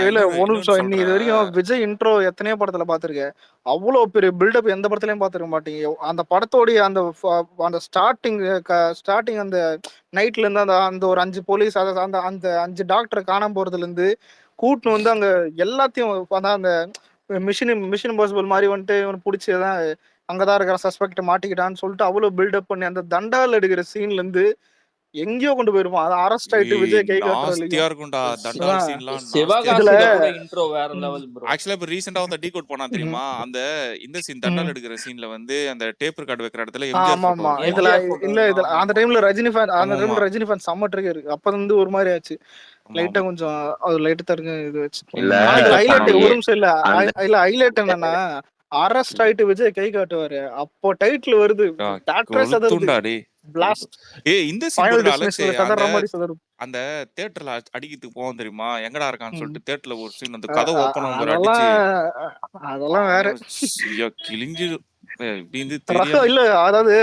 இல்ல ஒரு இன்னொன்னு நிமிஷம். நீ இது சொல்றேன். வரைக்கும் விஜய் இன்ட்ரோ எத்தனையோ படத்துல பாத்திருக்க. அவ்வளவு பெரிய பில்டப் எந்த படத்துலயும் பாத்திருக்க மாட்டீங்க. அந்த படத்தோடைய அந்த ஸ்டார்டிங் அந்த நைட்ல இருந்து அந்த அந்த ஒரு 5 போலீஸ் அந்த அந்த 5 டாக்டர் காணாம போறதுல இருந்து கூட்டுன்னு வந்து அங்க எல்லாத்தையும் அதான் அந்த மிஷின் இம்பாசிபிள் மாதிரி வந்துட்டு இவன் பிடிச்சதான் அங்கதான் இருக்கிற சஸ்பெக்ட் மாட்டிக்கிட்டான்னு சொல்லிட்டு அவ்வளவு பில்டப் பண்ணி அந்த தண்டால் எடுக்கிற சீன்ல இருந்து எங்கேயோ கொண்டு போயிருப்பான். அதை அரெஸ்ட் ஆயிட்டு விஜய் கை காட்டுற நாஸ்தியா வரைக்கும் இருக்கும்டா தண்டால் அதான் சீன்லாம் நாஸ்தியா இதுல சிவகாசியில கூட இன்ட்ரோ வேற லெவல் ப்ரோ. ஆக்சுவலா இப்ப ரீசெண்டா வந்து டீகோட் போனா தெரியுமா அந்த இந்த சீன் தண்டால் எடுக்கிற சீன்ல வந்து அந்த டேப் ரெக்கார்டு வைக்கிற இடத்துல எம்ஜிஆர் ஆமா போட்டோ ஆமா இருக்கும். இதுல எம்ஜிஆர் போட்டோ இல்ல இருக்கும். இதுல ஆமா அந்த ஆமா. டைம்ல ரஜினி ஃபேன் அந்த ஆமா டைம்ல ஆமா ரஜினி ஃபேன் செம்ம ட்ரிகர் அப்ப வந்து ஒரு மாதிரி ஆச்சு. ஆமா லைட்டா ஆமா கொஞ்சம் அது லைட்டா தருங்க இது வச்சு. இல்ல ஆனா இதுல ஹைலைட் அந்த ஒரு நிமிஷம் இல்ல அந்த இல்ல ஹைலைட் என்னன்னா அரெஸ்ட் ஆயிட்டு விஜய் கை காட்டுவாரு. அப்போ டைட்டில் வருது டாக்டரே சதறுது கொளுத்துண்டா டே பிளாஸ்ட் இந்த சீன் ஃபைனல் போடுற அலெக்ஸ் டெஸ்டினேஷன்ல அந்த கதற மாதிரி சதறும். அந்த தியேட்டர்ல அடிக்கிறதுக்கு போவோம் தெரியுமா எங்கடா இருக்கான்னு ம். சொல்லிட்டு தியேட்டர்ல ஒரு சீன் அந்த கதை ஓப்பன் ஆகும் பாரு அதெல்லாம் அடிச்சு அதெல்லாம் வேற கிழிஞ்சு இப்படி இருந்து தெரியாம இல்ல அதாவது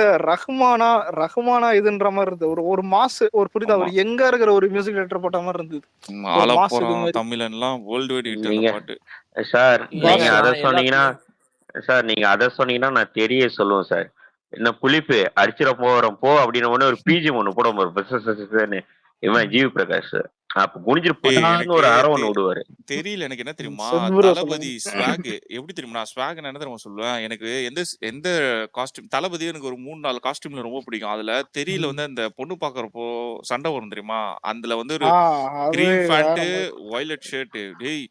ரஹ்மானா இதுன்ற மாதிரி இருந்தது. ஒரு ஒரு மாசு ஒரு புரியுதா ஆமா ஒரு எங்க இருக்கிற ஒரு மியூசிக் டைரக்டர் போட்ட மாதிரி இருந்தது. ஒரு மாசு இது ஆலப்புறம் மாதிரி தமிழன்லாம் வேர்ல்டு வைட் ஹிட் அந்த நீங்க பாட்டு. சார் நீங்க பாஸ் அதை நான் சொன்னீங்கன்னா எல்லாத்துலயும் சார் நீங்க அதை சொன்னீங்கன்னா நான் தெரிய சொல்லுவேன் சார். என்ன புளிப்பு அடிச்சிட போறோம் போ அப்படின்னு ஒண்ணு ஒரு பிஜிஎம் ஒண்ணு போட போறோம் இவன் ஜிவி பிரகாஷ் அப்ப குனிஞ்சிட்டு போட்டான்னு எனக்கு ஒரு அரை ஒண்ணு விடுவாரு. தெரியல எனக்கு என்ன தெரியுமா செம்புரா தளபதி சொல்லுங்க. ஸ்வாக் எப்படி தெரியுமா நான் ஸ்வாக் என்ன தெரியுமா சொல்லுவேன் எனக்கு எந்த காஸ்டியூம் தளபதி எனக்கு ஒரு 3-4 காஸ்டியூம்ல ரொம்ப பிடிக்கும். அதுல தெரியல வந்து அந்த பொண்ணு பாக்குறப்போ சண்டை வரும் தெரியுமா அதுல வந்து ஒரு அது கிரீன் வேற பேண்ட் மாதிரி. வயலட் ஷர்ட் டேய்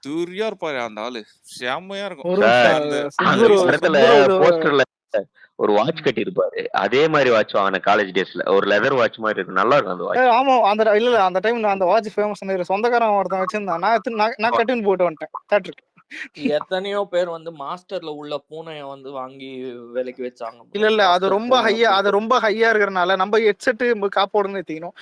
தூரியா இருப்பாரு அந்த ஆளு செம்மையா இருக்கும். ஒரு சார் அந்த அந்த செம்புரு படத்துல செம்புரு இது போஸ்டர்ல ஒரு வாட்ச் கட்டி இருப்பாரு. அதே மாதிரி வாட்ச் வாங்கின காலேஜ் டேஸ்ல ஒரு லெதர் வாட்ச் மாதிரி இருக்கும். நல்லா இருக்கும் அந்த வாட்ச். ஆமா அந்த இல்ல அந்த டைம்ல அந்த வாட்ச் ஃபேமஸ் சொந்தக்காரன் ஒருத்தன் வச்சிருந்தான். நான் கட்டின்னு போயிட்டு வந்துட்டேன் தேட்டருக்கு. எத்தனையோ பேர் வந்து மாஸ்டர்ல உள்ள பூனைய வந்து வாங்கி விலைக்கு வச்சாங்க bro. இல்ல அது மாஸ்டர் ரொம்ப பூனை ஹையா அப்படின்ட்டு. ரொம்ப ஹையா இருக்கிறனால நம்ம ஹெட்செட் காப்போடுன்னு ஏத்திக்கணும்.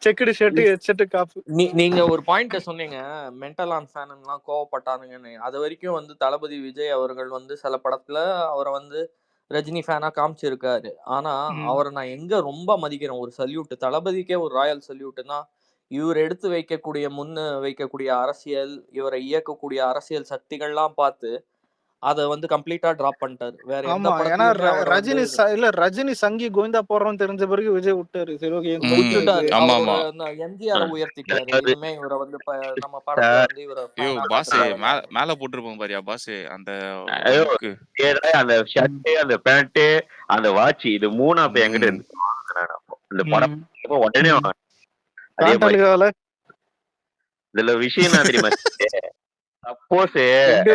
செக்குடு ஷர்ட் ஹெட்செட் காப்பு. நீங்க ஒரு பாயிண்ட சொன்னீங்க மென்டல் ஆன் ஃபேன்லாம் கோவப்பட்டானுங்கன்னு. அது வரைக்கும் வந்து தளபதி விஜய் அவர்கள் வந்து சில படத்துல அவரை வந்து ரஜினி ஃபேனா காமிச்சிருக்காரு. ஆனா அவரை நான் எங்க ரொம்ப மதிக்கிறேன் ஒரு சல்யூட் தளபதிக்கே ஒரு ராயல் சல்யூட்னா இவர் எடுத்து வைக்கக்கூடிய அரசியல் இவரை இயக்கக்கூடிய அரசியல் சக்திகள்லாம் பார்த்து அதை வந்து கம்ப்ளீட்டா டிராப் பண்ணிட்டாரு. வேற எந்த ஆமா ஏன்னா படத்துலயுமே அவர் வந்து ரஜினி சங்கி கோவிந்தா போடுறோம்னு தெரிஞ்ச பிறகு விஜய் விட்டாரு. சரி ஓகே விட்டுட்டாரு. ஆமா அவரோட ஆமா எம்ஜிஆரை உயர்த்திட்டாரு. அதாவது இனிமே இவரை வந்து நம்ம படத்துல வந்து இவரை ஐயோ ஃபேனா பாஸ் காட்ட மேல போட்டிருப்போம் பாரியா பாஸ் அந்த ஐயோ, லுக்கு அந்த ஷர்ட் அந்த பேண்ட் அந்த வாட்ச் இது மூணு அப்ப என்கிட்ட இருந்து வாங்கினேன் நான் அப்போ. இந்த படம் அப்போ உடனே வாங்கினேன். அதே மாதிரி காண்டாலிகால இதுல விஷயம் என்ன தெரியுமா? சப்போஸ்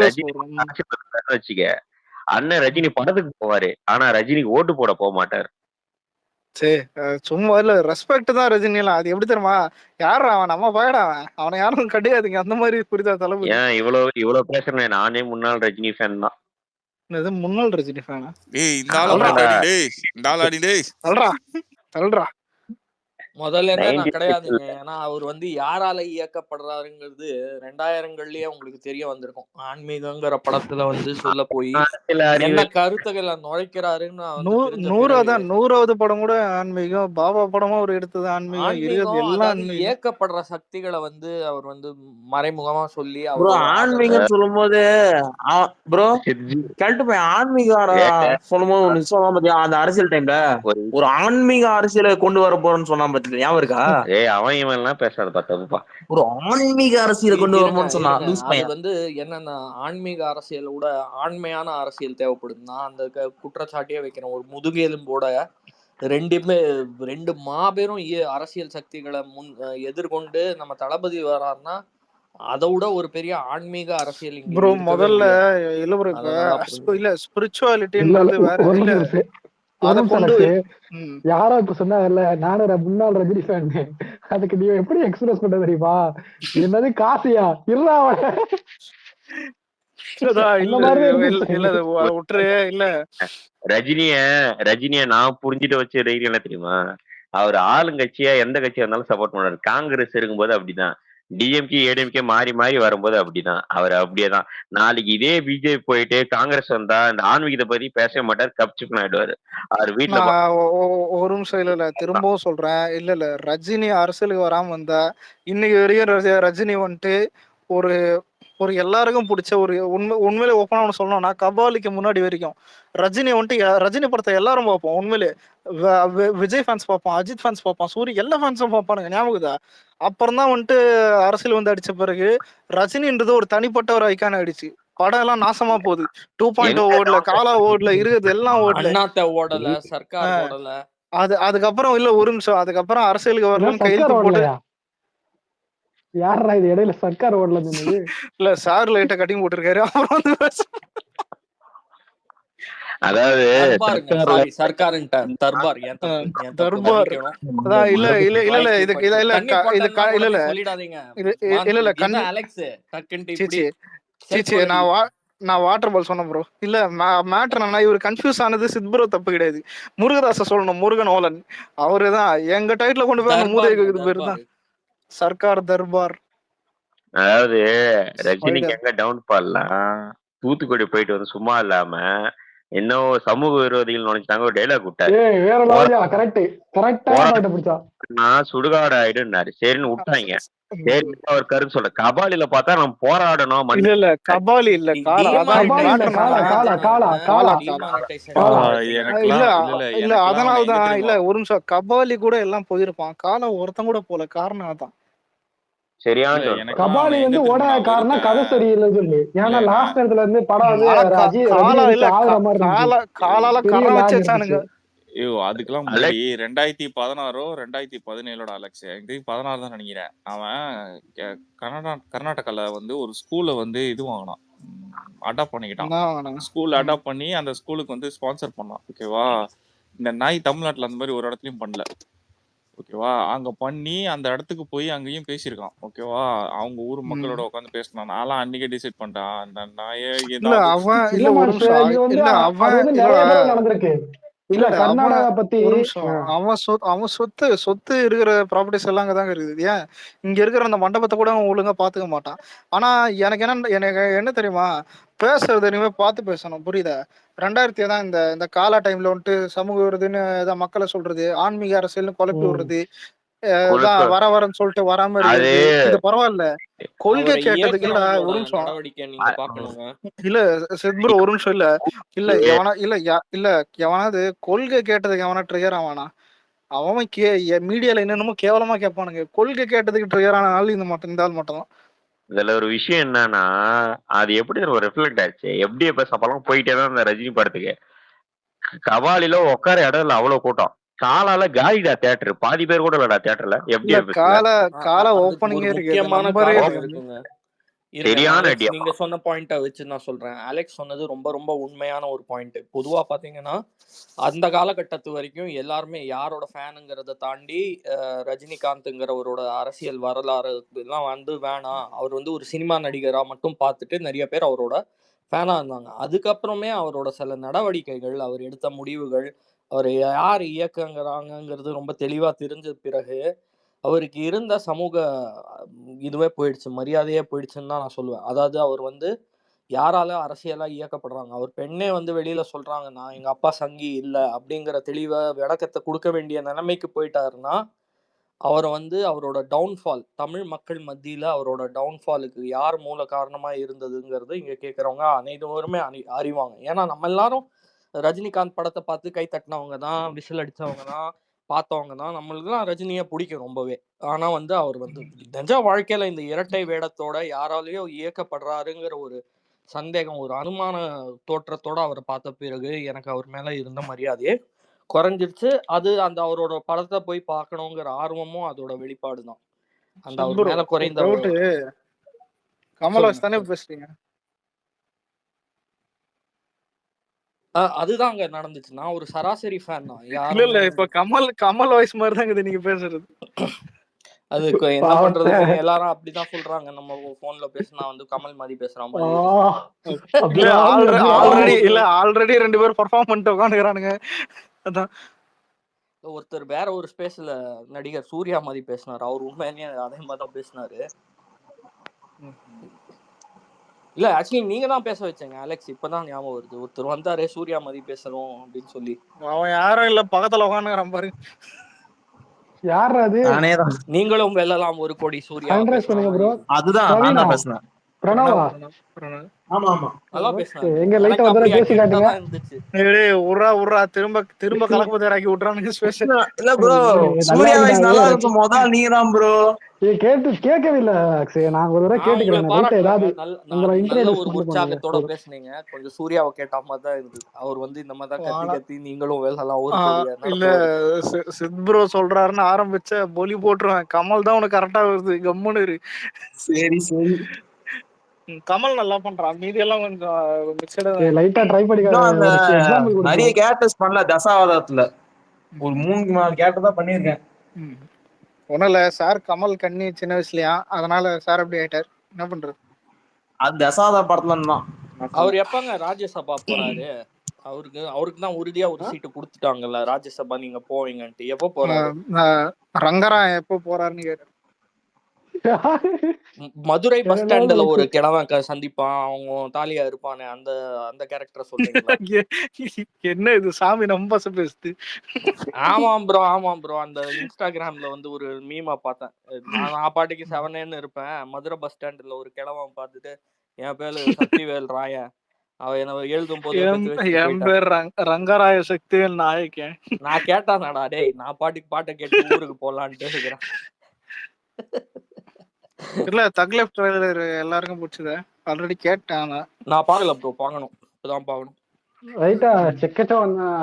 ரஜினி வச்சுக்க அண்ணன் ரஜினி படத்துக்கு போவாரு. ஆனா ரஜினிக்கு ஓட்டு போட போக மாட்டாரு. சரி சும்மா இல்ல ரெஸ்பெக்ட் தான் ரஜினி எல்லாம். அது எப்படி தெரியுமா யாரு அவன் நம்ம பயடா அவனை யாரும் கிடையாதுங்க அந்த மாதிரி புரிதா தளபதி. ஏன் இவ்வளவு பேசுறேன்? நானே முன்னாள் ரஜினி ஃபேன் தான். இது முன்னாள் ரஜினி ஃபேனா? டேய் இந்த ஆள போட்டு அடி டேய் இந்த ஆள அடி டேய் தல்றா முதல்ல இருந்தே நான் கிடையாதுங்க. ஏன்னா அவர் வந்து யாரால இயக்கப்படுறாருங்கிறது 2000கள்லயே உங்களுக்கு தெரிய வந்திருக்கும். ஆன்மீகங்கிற படத்துல வந்து சொல்ல போய் என்ன கருத்துக்களை நுழைக்கிறாருன்னு வந்து 100வது படம் கூட ஆன்மீகம். பாபா படமா ஒரு எடுத்தது ஆன்மீகம் எல்லாம் இயக்கப்படுற சக்திகளை வந்து அவர் வந்து மறைமுகமா சொல்லி ஆன்மீகம் சொல்லும் போது ப்ரோ கேட்டு போய் ஆன்மீக சொல்லும் போது ஒண்ணு சொன்னா பாத்தியா அந்த அரசியல் டைம்ல ஒரு ஆன்மீக அரசியலை கொண்டு வர போறோம்னு சொன்னா பாத்தியா ஞாபகம் இருக்கா? அவன் இவன் எல்லாம் பேசாத பார்த்தா ஒரு ஆன்மீக அரசியலை கொண்டு வரணும்னு சொன்னா அது வந்து என்னன்னா ஆன்மீக அரசியலோட ஆண்மையான அரசியல் தேவைப்படுதுன்னா அந்த குற்றச்சாட்டியே வைக்கிறோம். ஒரு முதுகெலும்போட ரெண்டு மாபெரும் அரசியல் சக்திகளை எதிர்கொண்டு நம்ம தளபதி வராருன்னா அதை விட ஒரு பெரிய ஆன்மீக அரசியல் ப்ரோ முதல்ல இல்ல ஸ்பிரிச்சுவாலிட்டின்றது வேற. யாரோ இப்ப சொன்னாங்கல்ல நானும் முன்னாள் ரஜினி ஃபேன். அதுக்கு நீ எப்படி எக்ஸ்பிரஸ் பண்ண தெரியுமா? என்னது காசியா இல்ல ரஜினிய நான் புரிஞ்சுட்டு வச்ச தைரியம் என்ன தெரியுமா? அவர் ஆளுங்கட்சியா எந்த கட்சியா இருந்தாலும் சப்போர்ட் பண்ணாரு. காங்கிரஸ் இருக்கும்போது அப்படிதான், டிஎம்கே ஏடிஎம்கே மாறி மாறி வரும்போது அப்படிதான். அவர் அப்படியேதான். நாளைக்கு இதே பிஜேபி போயிட்டு காங்கிரஸ் வந்தா இந்த ஆன்மீகத்தை பத்தி பேச மாட்டார், கப்சிப் ஆயிடுவாரு. அவர் வீட்டுல ஒரு நிமிஷம் இல்ல திரும்பவும் சொல்றேன். இல்ல ரஜினி அரசியலுக்கு வராம வந்தா இன்னைக்கு வரையும் ரஜினி வந்துட்டு ஒரு ஒரு எல்லாருக்கும் பிடிச்ச ஒரு உண்மையிலே ஓப்பனா ஒன்று சொல்லணும்னா, கபாலிக்கு முன்னாடி வரைக்கும் ரஜினி வந்துட்டு ரஜினி படத்தை எல்லாரும் பார்ப்போம். உண்மையிலே விஜய் ஃபேன்ஸ் பார்ப்போம், அஜித் ஃபேன்ஸ் பார்ப்போம், சூரி எல்லா ஃபேன்ஸும் பார்ப்பானுங்க. ஞாபகம் அப்புறம் தான் வந்துட்டு அரசியல் வந்து அடிச்ச பிறகு ரஜினின்றது ஒரு தனிப்பட்ட ஒரு ஐக்கான் ஆயிடுச்சு. படம் எல்லாம் நாசமா போகுது. 2.0 ஓடல, காலா ஓடல, இருக்குது எல்லாம் ஓடல. அண்ணாத்த ஓடல, சர்க்கார் ஓடல. அதுக்கப்புறம் இல்ல ஒரு நிமிஷம், அதுக்கப்புறம் அரசியலுக்கு வரலன்னு சர்க்கார் கையெழுத்து போட்டு ஓடலையா? யாரா இது இடையில சர்க்கார் ஓடல சொன்னது? இல்ல சார் லைட்டா கட்டிங் போட்டிருக்காரு. அப்புறம் வந்து அதாவது தர்பாருங்க, சாரி சர்க்காருன்ட்டேன், தர்பார். ஏன் தப்பு, ஏன் தப்பு தர்பார். மன்னிக்கணும். அதான் இல்ல இல்ல இல்ல இல்ல வாய்க்கு இதுக்கு பட்டு இல்ல தண்ணி இது போட்டேன்னா இல்ல உடனே இல்ல சொல்லிடாதீங்க. இல்ல இல்ல என்ன அலெக்ஸ் டக்குன்ட்டு இப்படி சீச்சி சீச்சி நான் வாட்டர் பால் சொன்னேன் ப்ரோ. இல்ல மேட்டர் என்னன்னா, இவர் கன்ஃபியூஸ் ஆனது சித்புரோ தப்பு கிடையாது. முருகதாச சொல்லணும், முருகன் ஓலன். அவருதான் எங்க டைட்டில் கொண்டு போய் அந்த மூதைக்கு பேரு தான் சர்க்கார் தர்பார். அதாவது ரஜினிக்கு எங்க டவுன்ஃபால்லாம் தூத்துக்குடி போயிட்டு வந்து சும்மா இல்லாம இன்னும் சமூக விரோதிகள் நினைச்சாங்க. ஒரு டைலாக் விட்டாரு, சுடுகாடு ஆயிடுனாரு. சரின்னு விட்டாங்க. சரி அவர் கருத்து சொல்ல கபாலில பார்த்தா நம்ம போராடணும். இல்ல கபாலி இல்ல இல்ல அதனாலதான் இல்ல ஒரு நிமிஷம் கபாலி கூட எல்லாம் போயிருப்பான். காலம் ஒருத்தன் கூட போல. காரணம் அதான். சரியான கபாலி வந்து ஓட காரணம் கதை சரியில்லை சொல்லு. ஏன்னா லாஸ்ட் இடத்துல இருந்து படம் வந்து காலால கரை வச்சு வச்சானுங்க. ஐயோ அதுக்கெல்லாம் முன்னாடி 2016 2017 அலெக்ஸ், எனக்கு 16 தான் நினைக்கிறேன். அவன் கர்நாடகால வந்து ஒரு ஸ்கூல்ல வந்து இது வாங்கினான், அடாப்ட் பண்ணிக்கிட்டான். ஸ்கூல் அடாப்ட் பண்ணி அந்த ஸ்கூலுக்கு வந்து ஸ்பான்சர் பண்ணான். ஓகேவா, இந்த நாய் தமிழ்நாட்டுல அந்த மாதிரி ஒரு இடத்துலயும் பண்ணல. ஓகேவா, அங்க பண்ணி அந்த இடத்துக்கு போய் அங்கேயும் பேசியிருக்கான். ஓகேவா, அவங்க ஊர் மக்களோட உட்காந்து பேசினான். நான்லாம் அன்னைக்கே டிசைட் பண்ணிட்டான் அந்த நாயே நடந்திருக்கு. இல்ல கர்நாடகா பத்தி அவன் சொத்து இருக்கிற ப்ராப்பர்ட்டிஸ் எல்லாம் அங்கதாங்க இருக்குது. ஏன் இங்க இருக்கிற அந்த மண்டபத்தை கூட அவன் ஒழுங்கா பாத்துக்க மாட்டான். ஆனா எனக்கு என்ன தெரியுமா, பேசுறது இனிமே பார்த்து பேசணும், புரியுதா? 2000 தான் இந்த காலா டைம்ல வந்துட்டு சமூக விரோதின்னு ஏதாவது மக்களை சொல்றது, ஆன்மீக அரசியல்னு குழப்பி விடுறது, வரன்னு சொல்லிட்டு வராம இருக்குது. இது பரவாயில்ல. கொள்கை கேட்டதுக்கு இல்ல ஒரு நிமிஷம் இல்ல சித்புரோ ஒரு நிமிஷம் இல்ல இல்ல எவனா இல்ல எவனாவது கொள்கை கேட்டதுக்கு எவனா ட்ரிகர் ஆவானா? அவன் மீடியால என்னென்னமோ கேவலமா கேட்பானுங்க. கொள்கை கேட்டதுக்கு ட்ரிகர் ஆன ஆள் இந்த ஆள் மட்டும் தான். இதுல ஒரு விஷயம் என்னன்னா, அது எப்படி ஒரு ரிஃப்ளெக்ட் ஆச்சு. எப்படி இப்ப சப்பெல்லாம் போயிட்டே தான் இந்த ரஜினி படத்துக்கு. கபாலில உட்கார இடம் இல்ல, அவ்வளவு கூட்டம். காலால காலிடா தியேட்டர், பாதி பேர் கூட இல்லடா தியேட்டர்ல. எப்படி கால ஓபனிங் இருக்குங்க. சரியான ஐடியா. நீங்க சொன்ன பாயிண்ட வச்சு நான் சொல்றேன். அலெக்ஸ் சொன்னது ரொம்ப ரொம்ப உண்மையான ஒரு பாயிண்ட். பொதுவா பாத்தீங்கன்னா அந்த காலகட்டத்து வரைக்கும் எல்லாருமே யாரோட ஃபேனுங்கிறத தாண்டி ரஜினிகாந்த்ங்கிறவரோட அரசியல் வரலாறு எல்லாம் வந்து வேணாம், அவர் வந்து ஒரு சினிமா நடிகரா மட்டும் பார்த்துட்டு நிறைய பேர் அவரோட ஃபேனா இருந்தாங்க. அதுக்கப்புறமே அவரோட சில நடவடிக்கைகள், அவர் எடுத்த முடிவுகள், அவர் யார் இயக்கங்கிறாங்கிறது ரொம்ப தெளிவா தெரிஞ்ச பிறகு அவருக்கு இருந்த சமூக இதுவே போயிடுச்சு, மரியாதையே போயிடுச்சுன்னு தான் நான் சொல்லுவேன். அதாவது அவர் வந்து யாரால அரசியலா இயக்கப்படுறாங்க, அவர் பெண்ணே வந்து வெளியில சொல்றாங்க நான் எங்க அப்பா சங்கி இல்ல அப்படிங்கிற தெளிவை விளக்கத்தை கொடுக்க வேண்டிய நிலைமைக்கு போயிட்டாருன்னா, அவரை வந்து அவரோட டவுன்ஃபால், தமிழ் மக்கள் மத்தியில அவரோட டவுன்ஃபாலுக்கு யார் மூல காரணமா இருந்ததுங்கிறது இங்க கேட்கறவங்க அனைவருமே அறிவாங்க. ஏன்னா நம்ம எல்லாரும் ரஜினிகாந்த் படத்தை பார்த்து கை தட்டினவங்க தான், விசில் அடிச்சவங்க தான், பார்த்தவங்க தான். நம்மளுக்குலாம் ரஜினியை பிடிக்கும் ரொம்பவே. ஆனா வந்து அவர் வந்து நிஜ வாழ்க்கையில இந்த இரட்டை வேடத்தோட யாராலேயோ இயக்கப்படுறாருங்கிற ஒரு சந்தேகம், ஒரு அனுமான தோற்றத்தோட அவரை பார்த்த பிறகு எனக்கு அவர் மேல இருந்த மரியாதையே குறைஞ்சிருச்சு. அது அந்த அவரோட படத்தை போய் பார்க்கணுங்கிற ஆர்வமும் அதோட வெளிப்பாடுதான். அந்த அவர் மேல குறைந்த கமல்ஹாசன் தானே பேசுறீங்க? அதுதான் அங்க நடந்துச்சு. நான் ஒரு சராசரி ஃபேன் தான். இல்ல இப்ப கமல் வாய்ஸ் மாதிரி தான் நீங்க பேசுறது. அதுக்கு என்ன பண்றது, எல்லாரும் அப்படிதான் சொல்றாங்க. நம்ம போன்ல பேசினா வந்து கமல் மாதிரி பேசுற மாதிரி. ஆல்ரெடி 2 பேர் பெர்ஃபார்ம் பண்ணிட்டு உட்காந்துக்கிறானுங்க. அதான் ஒருத்தர் வேற ஒரு ஸ்பேஸ்ல நடிகர் சூர்யா மாதிரி பேசினாரு. அவர் உண்மையிலேயே அதே மாதிரி தான் பேசினாரு. இல்ல ஆக்சுவலி நீங்க தான் பேச வச்சீங்க அலெக்ஸ். இப்பதான் ஞாபகம் வருது. ஒருத்தர் வந்தாரே சூர்யா மாதிரி பேசணும் அப்படின்னு சொல்லி. அவன் யாரும் இல்ல, பக்கத்துல உட்காந்துக்கிறான் பாரு. யார் அது? நானே தான். நீங்களும் வெல்லலாம் 1 கோடி சூர்யா ஹேண்ட் ரைஸ் பேசுற பண்ணுங்க மாதிரி. ப்ரோ. அதுதான் நான் பிரவீனா, தான் பேசுனேன். பிரணவா. பிரணவ். ஆமா ஆமா. நல்லா ஓகே, பேசினாரு. எங்க லைட்டா எனக்கு ஒரு தடவை அப்படியே பேசி அக்யூரேட்டா காட்டுங்க. தான் இருந்துச்சு. டேய் உர்றா திரும்ப கலக்க தயாராக்கி விட்றானுங்க ஸ்பேஸ். இல்ல ப்ரோ, நல்லா சூர்யா வாய்ஸ் இருக்குடா நல்லா அது. இருக்கும். முதல் நீங்க தான் ப்ரோ. கேட்கவே இல்ல அக்ஷய். நான் ஒரு தடவை நான் உங்களை கேட்டுக்கிறேன். லைட்டா பாராட்டுறேங்க. ஏதாவது உங்களை நல்ல இன்ட்ரோடியூஸ் ஒரு மட்டும் பண்ணுங்க. உற்சாகத்தோட பேசுனீங்க. கொஞ்சம் சூர்யாவை கேட்ட மாதிரி தான் இருந்தது. அவர் வந்து இந்த மாதிரி தான் கத்தி வாடா. கத்தி நீங்களும் வெல்லலாம் 1 கோடி இல்ல நடத்துவாரு. சித் ப்ரோ சொல்றாருன்னு ஆரம்பிச்ச பொலி போட்டுருவேன். கமல் தான் உனக்கு கரெக்டா வருது, கம்முன்னு இரு. சரி சரி. கமல் நல்லா பண்றான், மீதி எல்லாம் கொஞ்சம் மிக்சடா தான் இருக்கு. லைட்டா ட்ரை பண்ணி இன்னும் அந்த ஒரு எக்ஸாம்பிள் நிறைய கொடுப்போம். கேரக்டர்ஸ் பண்ணல தசாவதாரத்துல. ஒரு 3-4 கேரக்டர் தான் பண்ணிருக்கேன். ஒண்ணும் இல்ல சார், கமல் கண்ணி சின்ன வயசுலயா, அதனால சார் அப்படி ஆயிட்டார். என்ன பண்றது? அது தசாவதார படத்துல தான். அவர் எப்பங்க ராஜ்யசபா போறாரு? அவருக்கு தான் உறுதியா ஒரு சீட்டு கொடுத்துட்டாங்கல்ல, ராஜ்யசபா நீங்க போவீங்கன்ட்டு. எப்போ போறாரு? ரங்கராயன் எப்போ போறாருன்னு கேட்டேன். மதுரை பஸ் ஸ்டாண்ட்ல ஒரு கிழவன் சந்திப்பான், அவங்க தாலியா இருப்பானே, அந்த அந்த கேரக்டர் சொல்றீங்களா? என்ன இது சாமி நம்ம பேசுது? ஆமாம் ப்ரோ. அந்த இன்ஸ்டாகிராம்ல வந்து ஒரு மீமா பார்த்தேன். நான் பாட்டுக்கு 7 இருப்பேன். மதுரை பஸ் ஸ்டாண்ட்ல ஒரு கிழவன் பார்த்துட்டு, என் பேரு சக்திவேல் ராயன், அவ என்ன எழுதும் போது என் பேர் ரங்கராய சக்திவேல் நாயக்கன். நான் கேட்டானடா, டேய் நான் பாட்டுக்கு பாட்டை கேட்டு ஊருக்கு போலான்ட்டு இருக்கிறேன். இல்ல தக் லைஃப் ட்ரைலர் எல்லாருக்கும் பிடிச்சது. ஆல்ரெடி கேட்டேன். நான் பார்க்கல ப்ரோ, பார்க்கணும். இப்பதான் பார்க்கணும். ரைட்டா செக்கச்சா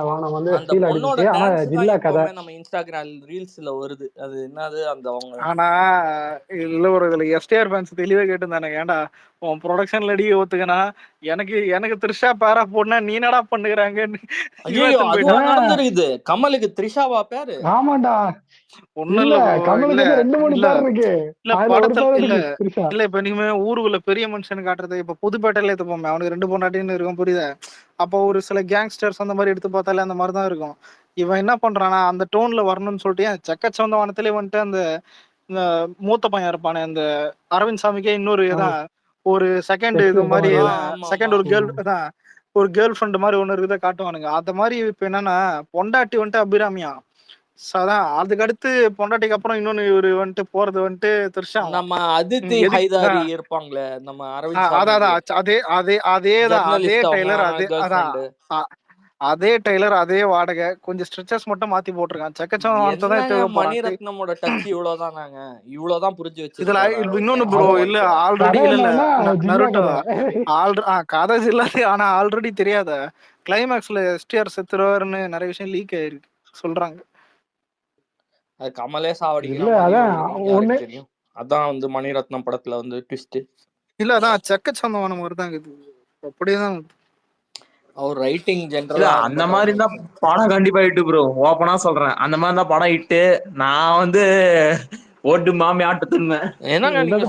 வானம் வந்து அந்த ஃபீல் பொண்ணோட அடிக்குது. ஆனா டான்ஸ் ஜில்லா தான் கதை. எப்பவுமே நம்ம இன்ஸ்டாகிராம் ரீல்ஸ்ல வருது. அது என்னது அந்த அவங்க. ஆனா இல்ல ஒரு இதுல எஸ்டிஆர் ஃபேன்ஸ் தெளிவா கேட்டுதானே, ஏன்டா உன் ப்ரொடக்ஷன்ல அடி ஒத்துக்கனா எனக்கு த்ரிஷா பேரா போடனா நீ என்னடா பண்ணுகிறாங்கன்னு. ஐயோ அதுவா நடந்துருக்குது. கமலுக்கு த்ரிஷாவா பேரு? ஆமாண்டா. ஒண்ணும் இல்ல கமலுக்கு 2-3 பேர் இருக்கு. இல்ல படத்துல இல்ல இப்ப நீங்க ஊருக்குள்ள பெரிய மனுஷன் காட்டுறது. இப்ப புதுப்பேட்டையில எடுத்துப்போமே, அவனுக்கு 2 பொண்டாட்டின்னு இருக்கும், புரியுதா? அப்போ ஒரு சில கேங்ஸ்டர்ஸ் அந்த மாதிரி எடுத்து பார்த்தாலே அந்த மாதிரிதான் இருக்கும். இவன் என்ன பண்றானா, அந்த டோன்ல வரணும்னு சொல்லிட்டு செக்கச்சவந்த வானத்திலே வந்துட்டு அந்த மூத்த பையன் இருப்பானே, அந்த அரவிந்த் சாமிக்கே இன்னொரு இதான் ஒரு செகண்ட் இது மாதிரி செகண்ட் ஒரு கேர்ள் ஃப்ரெண்ட் மாதிரி ஒண்ணு இருக்குத காட்டுவானுங்க. அந்த மாதிரி இப்ப என்னன்னா, பொண்டாட்டி வந்துட்டு அபிராமியா, அதான் அதுக்கு அடுத்து பொண்டாட்டிக்கு அப்புறம் இன்னொன்னு இவரு வந்துட்டு போறது வந்துட்டு த்ரிஷா. நம்ம அதித்தி ஹைதாரி இருப்பாங்களே, நம்ம அரவிந்த் அதே டெய்லர், அதே டெய்லர், அதே வாடகை, கொஞ்சம் ஸ்ட்ரெச்சஸ் மட்டும் மாத்தி போட்டிருக்கான். செக்கச்சவன் மணிரத்னமோட டச் இவ்வளவுதானாங்க, இவ்வளவுதான் புரிஞ்சு வச்சு. இதுல இன்னொன்னு ப்ரோ, இல்ல ஆல்ரெடி இல்ல நருட்டோ காதேஜ் இல்லாத, ஆனா ஆல்ரெடி தெரியாத கிளைமேக்ஸ்ல எஸ்டிஆர் செத்துருவாருன்னு நிறைய விஷயம் லீக் ஆயிருக்கு சொல்றாங்க. அது கமலே சாவடிக்கலாம் தெரியும். அதான் வந்து மணிரத்னம் படத்துல வந்து ட்விஸ்ட். இல்ல அதான் செக்கச்சவந்தமான மாதிரி தான் இது. அப்படியேதான் அவர் ரைட்டிங் ஜெனரலா அந்த மாதிரி தான் படம் கண்டிப்பா ஹிட் ப்ரோ. ஓப்பனா சொல்றேன், அந்த மாதிரி தான் படம் ஹிட். நான் வந்து ஓட்டு மாமி ஆட்டத்துன்னு என்னங்க நீங்க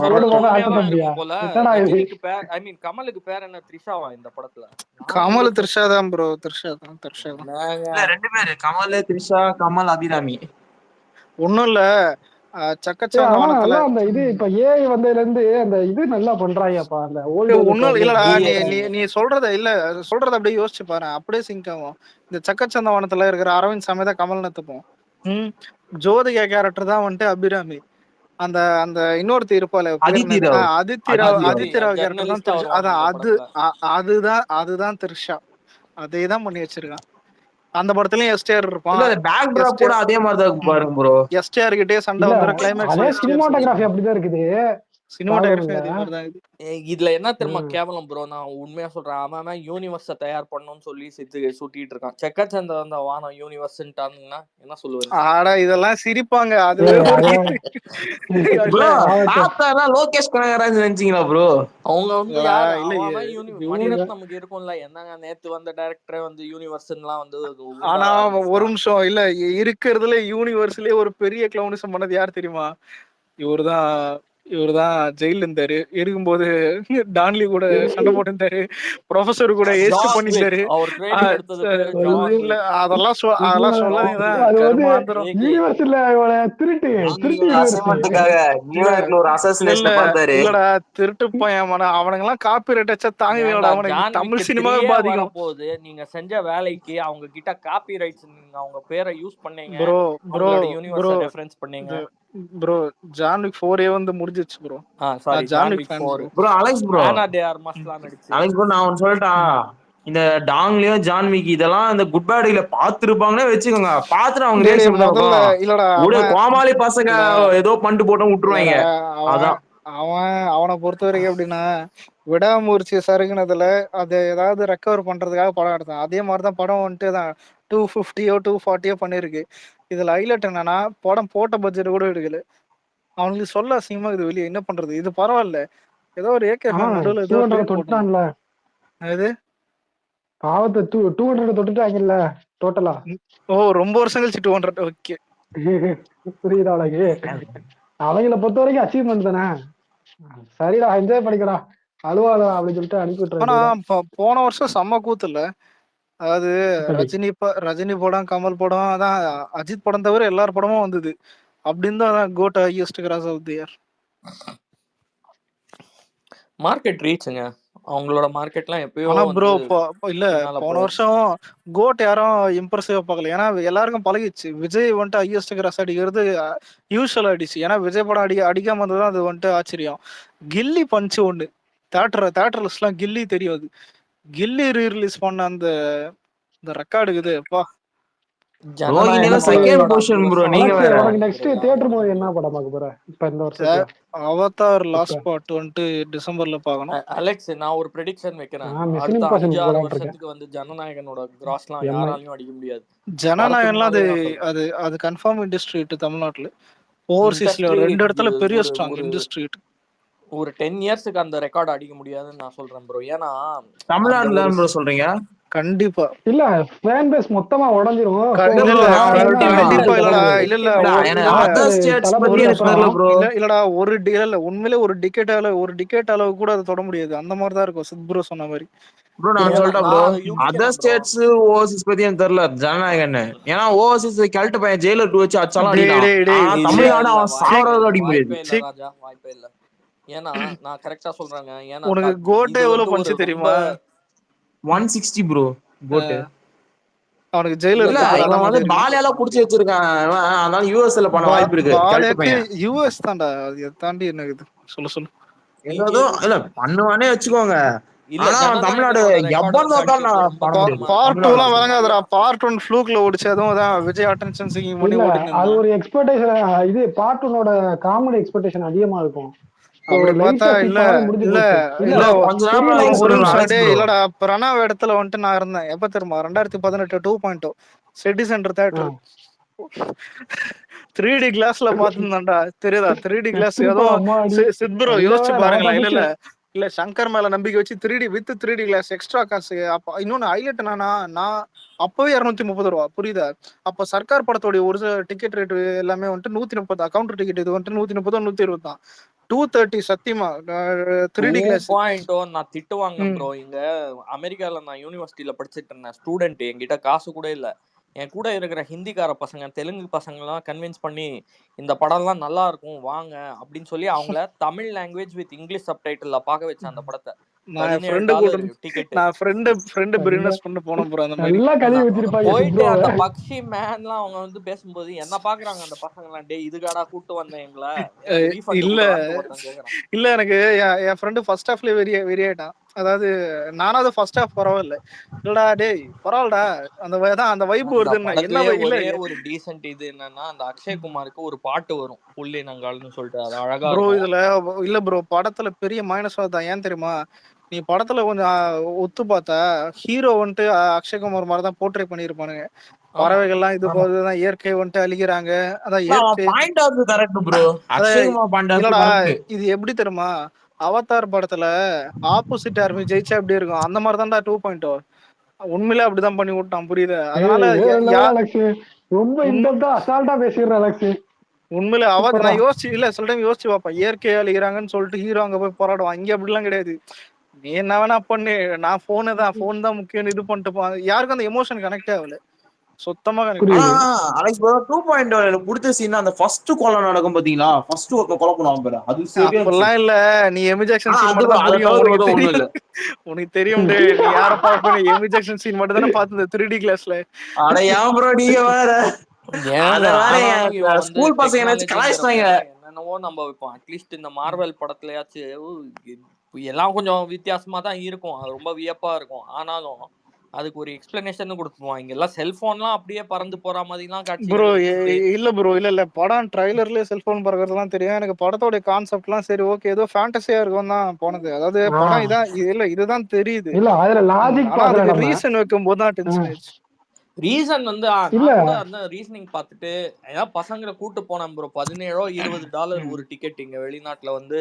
போல. ரஜினிக்கு பேர், ஐ மீன் கமலுக்கு பேர் என்ன, த்ரிஷாவா இந்த படத்துல? கமல் த்ரிஷா தான் ப்ரோ. த்ரிஷா தான். 2 பேரு, கமல் த்ரிஷா, கமல் அபிராமி. ஒண்ணும் இல்ல செக்கச்சவந்தவனத்துல அந்த இது இப்ப ஏஐ வந்ததுல இருந்து அந்த இது நல்லா பண்றாங்கப்பா. அந்த ஒண்ணும் இல்லடா, நீ சொல்றத அப்படியே யோசிச்சு பாரு, அப்படியே சிங்க் ஆகும். இந்த செக்கச்சந்தவனத்துல இருக்கிற அரவிந்த் சாமி தான் கமல் நத்துப்போம். ஜோதிகா கேரக்டர் தான் வந்துட்டு அபிராமி. அந்த அந்த இன்னொருத்தி இருப்பாள், ஆதித்ய ராவ் கேரக்டர் தான். அதுதான் த்ரிஷா. அதேதான் பண்ணி வச்சிருக்கான். அந்த படத்துலயும் எஸ்டிஆர் இருப்பான். பேக் டிராப் கூட அதே மாதிரி தான் பாருங்க ப்ரோ. எஸ்டிஆர் கிட்டே சண்டை வந்துற கிளைமாக்ஸ். சினிமாட்டோகிராஃபி அப்படிதான் இருக்குது. சினிமாட்டோகிராஃபி அதே மாதிரி தான் இது. இதுல என்ன தெரியுமா கேவலம் ப்ரோ, நான் உண்மையா சொல்றேன், அவன் யூனிவர்ஸ தயார் பண்ணணும்னு சொல்லி சுட்டிட்டு இருக்கான். செக்கச்சந்த அந்த வானம் யூனிவர்ஸ்ன்ட்டாங்கன்னா என்ன சொல்லுவாரு? ஆடா இதெல்லாம் சிரிப்பாங்க. அது லோகேஷ் கனகராஜ் நினைச்சீங்களா ப்ரோ? அவங்க வந்து மணிரத்னம் நமக்கு இருக்கும்ல, என்னங்க நேத்து வந்த டைரக்டரே வந்து யூனிவர்ஸ்லாம் வந்து. ஆனா ஒரு நிமிஷம் இல்ல, இருக்கிறதுல யூனிவர்ஸ்லயே ஒரு பெரிய கிளவுனிசம் பண்ணது யார் தெரியுமா? இவருதான் இவருதான் ஜெயில இருந்தாரு. இருக்கும்போது டான்லி கூட சண்டை போட்டிருந்தாரு. ப்ரொஃபசர் கூட ஏஸ்ட் ஜான் விக் பண்ணியிருந்தாரு. அவர் ட்ரைனிங் எடுத்தது பேரு ஜான் இல்ல விக். அதெல்லாம் சொல்லாதீங்கதான் அது வந்து கருமாந்திரம். ஏகே யூனிவர்ஸ்ல திருட்டு ஆன்மீகோட யூனிவர்ஸ். அசைன்மெண்ட்டுக்காக இல்ல நியூயார்க்ல ஒரு இல்ல அசாசினேஷன் பார்த்தாரு. இல்லடா திருட்டு பையன் அவனுங்கெல்லாம் காப்பி ரைட் வச்சா தாங்கவேடா. ஏன்டா அவனுக்கு ஜான் தமிழ் விக் சினிமாவே 3 பாதிக்கும். வரப்போகுது. நீங்க செஞ்ச வேலைக்கு அவங்க கிட்ட காப்பி ரைட்ஸ், நீங்க அவங்க பேரை யூஸ் பண்ணீங்க, ப்ரோ ப்ரோ அவங்களோட ப்ரோ யூனிவர்ஸ ரெஃபரன்ஸ் பண்ணீங்க. ப்ரோ ஜான் விக் 4 வந்து முடிஞ்சிச்சு bro. Sorry, John John Wick Wick fan 4 bro. Bro Alex bro, ஆனா டே ஆர்மஸ்லாம் நடிச்சு. அலெக்ஸ் ப்ரோ நான் ஒன்னு சொல்லட்டா, இந்த டாங்லயும் ஜான்விக் இதெல்லாம் இந்த குட் பேடில பாத்துருப்பாங்கன்னே வச்சுக்கோங்க. பாத்துட்டு அவங்க டேய் ரியாக்ஷன் தான் முதல்ல இருக்கும். இல்லடா ஒரு அவன் கோமாளி பசங்க இல்லடா ஏதோ பண்ணிட்டு போட்டோம் விட்டுருவாங்க. இல்லடா அவன் அதான் அவனை பொறுத்த வரைக்கும் எப்படின்னா, விடாமுயற்சி சருகுனதுல அதை ஏதாவது ரெக்கவர் பண்றதுக்காக படம் எடுத்தான். அதே மாதிரிதான் படம் வந்துட்டு தான் 250 240 பண்ணிருக்கு. இதுல ஹைலைட் என்னன்னா, படம் போட்ட பட்ஜெட் கூட எடுக்கல. அவனுக்கு சொல்ல அசிங்கமா இது வெளியே என்ன பண்றது. இது பரவாயில்ல, ஏதோ ஒரு ஏகே ஃபேன் நடுவில் ஏதோ 200 ட்வீட் போட்டான். தொட்டுட்டான்ல அது பாவத்தை. 200 தொட்டுட்டாங்கல்ல டோட்டலா. ஓ ரொம்ப வருஷம் கழிச்சு 200. ஓகே புரியுதா உனக்கு? அவங்கள பொறுத்த வரைக்கும் அச்சீவ்மெண்ட் தானே. சரிடா என்ஜாய் பண்ணிக்கடா அழுவாதா அப்படின்னு சொல்லிட்டு அனுப்பி ஆனா விட்டுறேன். போன வருஷம் செம்ம கூத்துல. அதாவது ரஜினி படம், கமல் படம், அதான் அஜித் படம் தவிர எல்லார் படமும் வந்தது. அப்படின்னு தான் got highest gross of the year. Market ரீச்சுங்க. அவங்களோட மார்க்கெட்லாம் எப்பயோ ஆனா ப்ரோ இல்ல பின்னால போன போயாச்சு. வருஷம் கோட் யாரும் இம்ப்ரெசிவா பார்க்கல. ஏன்னா எல்லாருக்கும் பழகிடுச்சு. விஜய் வந்துட்டு ஹையஸ்ட் கிராஸ் அடிக்கிறது யூஸ்வல் ஆயிடுச்சு. ஏன்னா விஜய் படம் அடிக்காம இருந்ததுதான் அது வந்துட்டு ஆச்சரியம். கில்லி பஞ்சு ஒண்ணு தேட்டர்லஸ்லாம் கில்லி தெரியாது. கில்லி ரீ-ரிலீஸ் பண்ண அந்த ரெக்கார்டு இருக்குது அப்பா. Second position bro. நீங்க வேற உனக்கு நெக்ஸ்ட் தியேட்டர் மூவி என்ன படம் பார்க்க போற இப்ப இந்த வருஷத்துல? அவதார் லாஸ்ட் பார்ட் வந்துட்டு டிசம்பர்ல பார்க்கணும். அலெக்ஸ், நான் ஒரு ப்ரெடிக்ஷன் வைக்கிறேன். Mission அடுத்த Impossible 5-6 போலாம்னு வருஷத்துக்கு வந்து ஜனநாயகனோட கிராஸ்லாம் MI. யாராலையும் அடிக்க முடியாது. ஜனநாயகம்லாம் படத்துக்கு முன்னாடியே நான் அது சொல்றேன். அது கன்ஃபார்ம் இண்டஸ்ட்ரி தமிழ்நாட்டுல. ஓவர்சீஸ்ல இண்டஸ்ட்ரி 2 இடத்துல பெரிய ஒரு ஸ்ட்ராங் ஒரு இண்டஸ்ட்ரி. ஒரு 10 இயர்ஸ்க்கு அந்த ரெக்கார்ட் அடிக்க முடியாதுன்னு நான் சொல்றேன் ப்ரோ. ஏன்னா தமிழ்நாட்டுல ப்ரோ சொல்றீங்க? கண்டிப்பா இல்ல ஃபேன் பேஸ் மொத்தமா உடைஞ்சிரும். கண்டிப்பா இல்லடா உண்மையிலே ஒரு டிக்கெட் அளவு கூட அதை தொட முடியாது. அந்த மாதிரிதான் இருக்கும் சித் ப்ரோ சொன்ன மாதிரி. ப்ரோ நான் சொல்லிட்டேன் ப்ரோ, அதர் ஸ்டேட்ஸ் ஓவர்சீஸ் பத்தி எனக்கு தெரியல ஜனநாயகன்னு. ஏன்னா ஓவர்சீஸ் கழட்டு பையன் ஜெயிலர் 2 வச்சு அடிச்சாலும் அடிக்கலாம். தமிழ்நாடு அவன் சாவறது அடிக்க முடியாது. வாய்ப்பே இல்ல. ஏன்னா நான் கரெக்டா சொல்றேங்க. ஏன்னா உனக்கு கோட்டே எவ்வளவு பஞ்சு தெரியுமா? 160 ப்ரோ கோட். அவனுக்கு ஜெயிலர் இவன் வந்து பாலியால புடிச்சு வச்சிருக்கான். அதனால யுஎஸ்ல பண்ண வாய்ப்பு இருக்கு. பாலியாக்கு யுஎஸ் தான்டா. அது தாண்டி என்னது சொல்லு என்னதோ இல்ல பண்ணுவானே வச்சுக்கோங்க. தமிழ்நாடு பார்ட் 2 எல்லாம் வழங்காதடா. பார்ட் 1 ஃப்ளூக்ல ஓடிச்சு. அதுவும் தான் விஜய் அட்டென்ஷன் சீக்கிங் பண்ணி ஓடிட்டு அது ஒரு எக்ஸ்பெக்டேஷன். இது பார்ட் 1ஓட காமெடி எக்ஸ்பெக்டேஷன் அதிகமா இருக்கும். அப்படி பார்த்தா இல்லடா. பிரணவ் இடத்துல வந்துட்டு நான் இருந்தேன். எப்ப தெரியுமா? 2018 2.0 சிட்டி சென்டர் தியேட்டர் 3D கிளாஸ்ல பாத்துதான்டா. தெரியுதா 3D கிளாஸ்? ஏதோ சித் ப்ரோ யோசிச்சு பாருங்களேன். இல்ல சங்கர் மேல நம்பிக்கை வச்சு 3D with 3D class extra காசு. அப்ப இன்னொன்னு ஹைலைட் என்னன்னா, நான் அப்பவே 230 ரூபா. புரியுதா? அப்ப சர்க்கார் படத்தோட ஒரு டிக்கெட் ரேட் எல்லாமே வந்துட்டு 130. கவுண்டர் டிக்கெட் இது வந்துட்டு 130 120 தான். 230 சத்தியமா 3D கிளாஸ். நான் திட்டுவாங்க ப்ரோ. இங்க அமெரிக்கால நான் யூனிவர்சிட்டியில படிச்சுட்டு இருந்தேன். ஸ்டூடெண்ட், என்கிட்ட காசு கூட இல்ல. என் கூட இருக்கிற ஹிந்திக்கார பசங்க, தெலுங்கு பசங்க எல்லாம் கன்வின்ஸ் பண்ணி இந்த படம் எல்லாம் நல்லா இருக்கும் வாங்க அப்படின்னு சொல்லி அவங்கள தமிழ் லாங்குவேஜ் வித் இங்கிலீஷ் சப்டைட்டில்ல பார்க்க வச்ச அந்த படத்தை. போயிட்டு அந்த பக்ஷி மேன்லாம் அவங்க வந்து பேசும்போது என்ன பாக்குறாங்க அந்த பசங்க எல்லாம், டே இதுகாடா கூட்டு வந்தேன் எங்களை இல்ல. எனக்கு என் ஃப்ரெண்டு ஃபர்ஸ்ட் ஹாஃப்ல வெறியாயிட்டான். அதாவது நானாவது ஃபர்ஸ்ட் ஹாஃப் பரவாயில்ல. இல்லடா டேய் பரவாயில்லடா அந்த வைப் வருது. ஒரே ஒரு டீசென்ட் இது என்னன்னா, அந்த அக்ஷய்குமாருக்கு ஒரு பாட்டு வரும் புள்ளி நங்கால்னு சொல்லிட்டு. அது அழகா ப்ரோ. இதுல இல்ல ப்ரோ, படத்துல பெரிய மைனஸ் தான். ஏன் தெரியுமா? நீ படத்துல கொஞ்சம் ஒத்து பார்த்தா ஹீரோ வந்துட்டு அக்ஷய்குமார் மாதிரி தான் போர்ட்ரே பண்ணிருப்பானுங்க. பறவைகள்லாம் இது போதுதான், இயற்கை வந்துட்டு அழிக்கிறாங்க. அதான் இது எப்படி தெரியுமா? அவதார் படத்துல ஆப்போசிட் ஆர்மி ஜெயிச்சா எப்படி இருக்கும், அந்த மாதிரி தான்டா 2.0. உண்மையிலே அப்படிதான் பண்ணி விட்டான். புரியுது? அதனால ரொம்ப இன்டெப்தா அசால்ட்டா பேசிடுற அலெக்ஸ். உண்மையில சூப்பர்ரா. நான் சில டைம் யோசிச்சு பார்ப்பேன். இயற்கையை அழிக்கிறாங்கன்னு சொல்லிட்டு ஹீரோ அங்க போய் போராடுவான். இங்க அப்படிலாம் கிடையாது. நீ என்ன வேணா பண்ணு, நான் போன் தான் முக்கியம் இது பண்ணிட்டு யாருக்கும் அந்த எமோஷன் கனெக்டே ஆகல. சுத்தமா கனெக்ட் ஆனா புரியுது. அலெக்ஸ் ப்ரோ 2.0 எனக்கு பிடிச்ச சீன் அந்த ஃபர்ஸ்ட் கொலை நடக்கும் பாத்தீங்களா, ஃபர்ஸ்ட் ஒருத்த கொலை பண்ணுவான் பாரு, அது சரியா இருந்துச்சு. அப்பெல்லாம் இல்ல. நீ எமி ஜாக்சன் சீன் அது மட்டும் தான் அதை புரியும். தவிர உனக்கு ஒண்ணும் இல்ல. தெரியும். உனக்கு தெரியும். நீ யார பாப்ப? எமி ஜாக்சன் சீன் மட்டும் தானே பார்த்தது 3D கிளாஸ்ல. அட ஏன் ப்ரோ நீங்க வேற அத ஏங்க வேற ஆனாலும் இவன் வந்து ஸ்கூல் பசங்க நினைச்சு டெக்னாலஜிங்கிறப்ப கலாய்ச்சிட்டாங்க. என்னென்னவோ நம்ம வைப்போம். அட்லீஸ்ட் இந்த மார்வல் படத்துலயாச்சும் எல்லாம் கொஞ்சம் வித்தியாசமா தான் இருக்கும். அது ரொம்ப வியப்பா இருக்கும். ஆனாலும் அதுக்கு ஒரு எக்ஸ்பிளனேஷன் கொடுத்துருவான். இங்க எல்லாம் செல்போன்லாம் அப்படியே பறந்து போற மாதிரி எல்லாம் ப்ரோ காட்சிகள் வச்சுட்டு இல்ல ப்ரோ, இல்ல படம் ட்ரைலர்லயே செல்போன் பறக்கிறதுலாம் தெரியும். எனக்கு படத்தோட கான்செப்ட்லாம் சரி ஓகே, ஏதோ ஃபேண்டஸியா இருக்கும் தான் போனது. அதாவது ஆ. படம் இதுதான் தெரியுது. இல்ல அதுல லாஜிக் ஆனா பார்க்கல அதுக்கு நம்ம. ரீசன் வைக்கும் போது தான் டென்ஷன் ஆயிடுச்சு. ரீசன் வந்து இல்ல நான் கூட அந்த ரீசனிங் பார்த்துட்டு ஏதாவது பசங்களை கூட்டு போனேன் ப்ரோ. $17-20 ஒரு டிக்கெட் இங்க வெளிநாட்டுல வந்து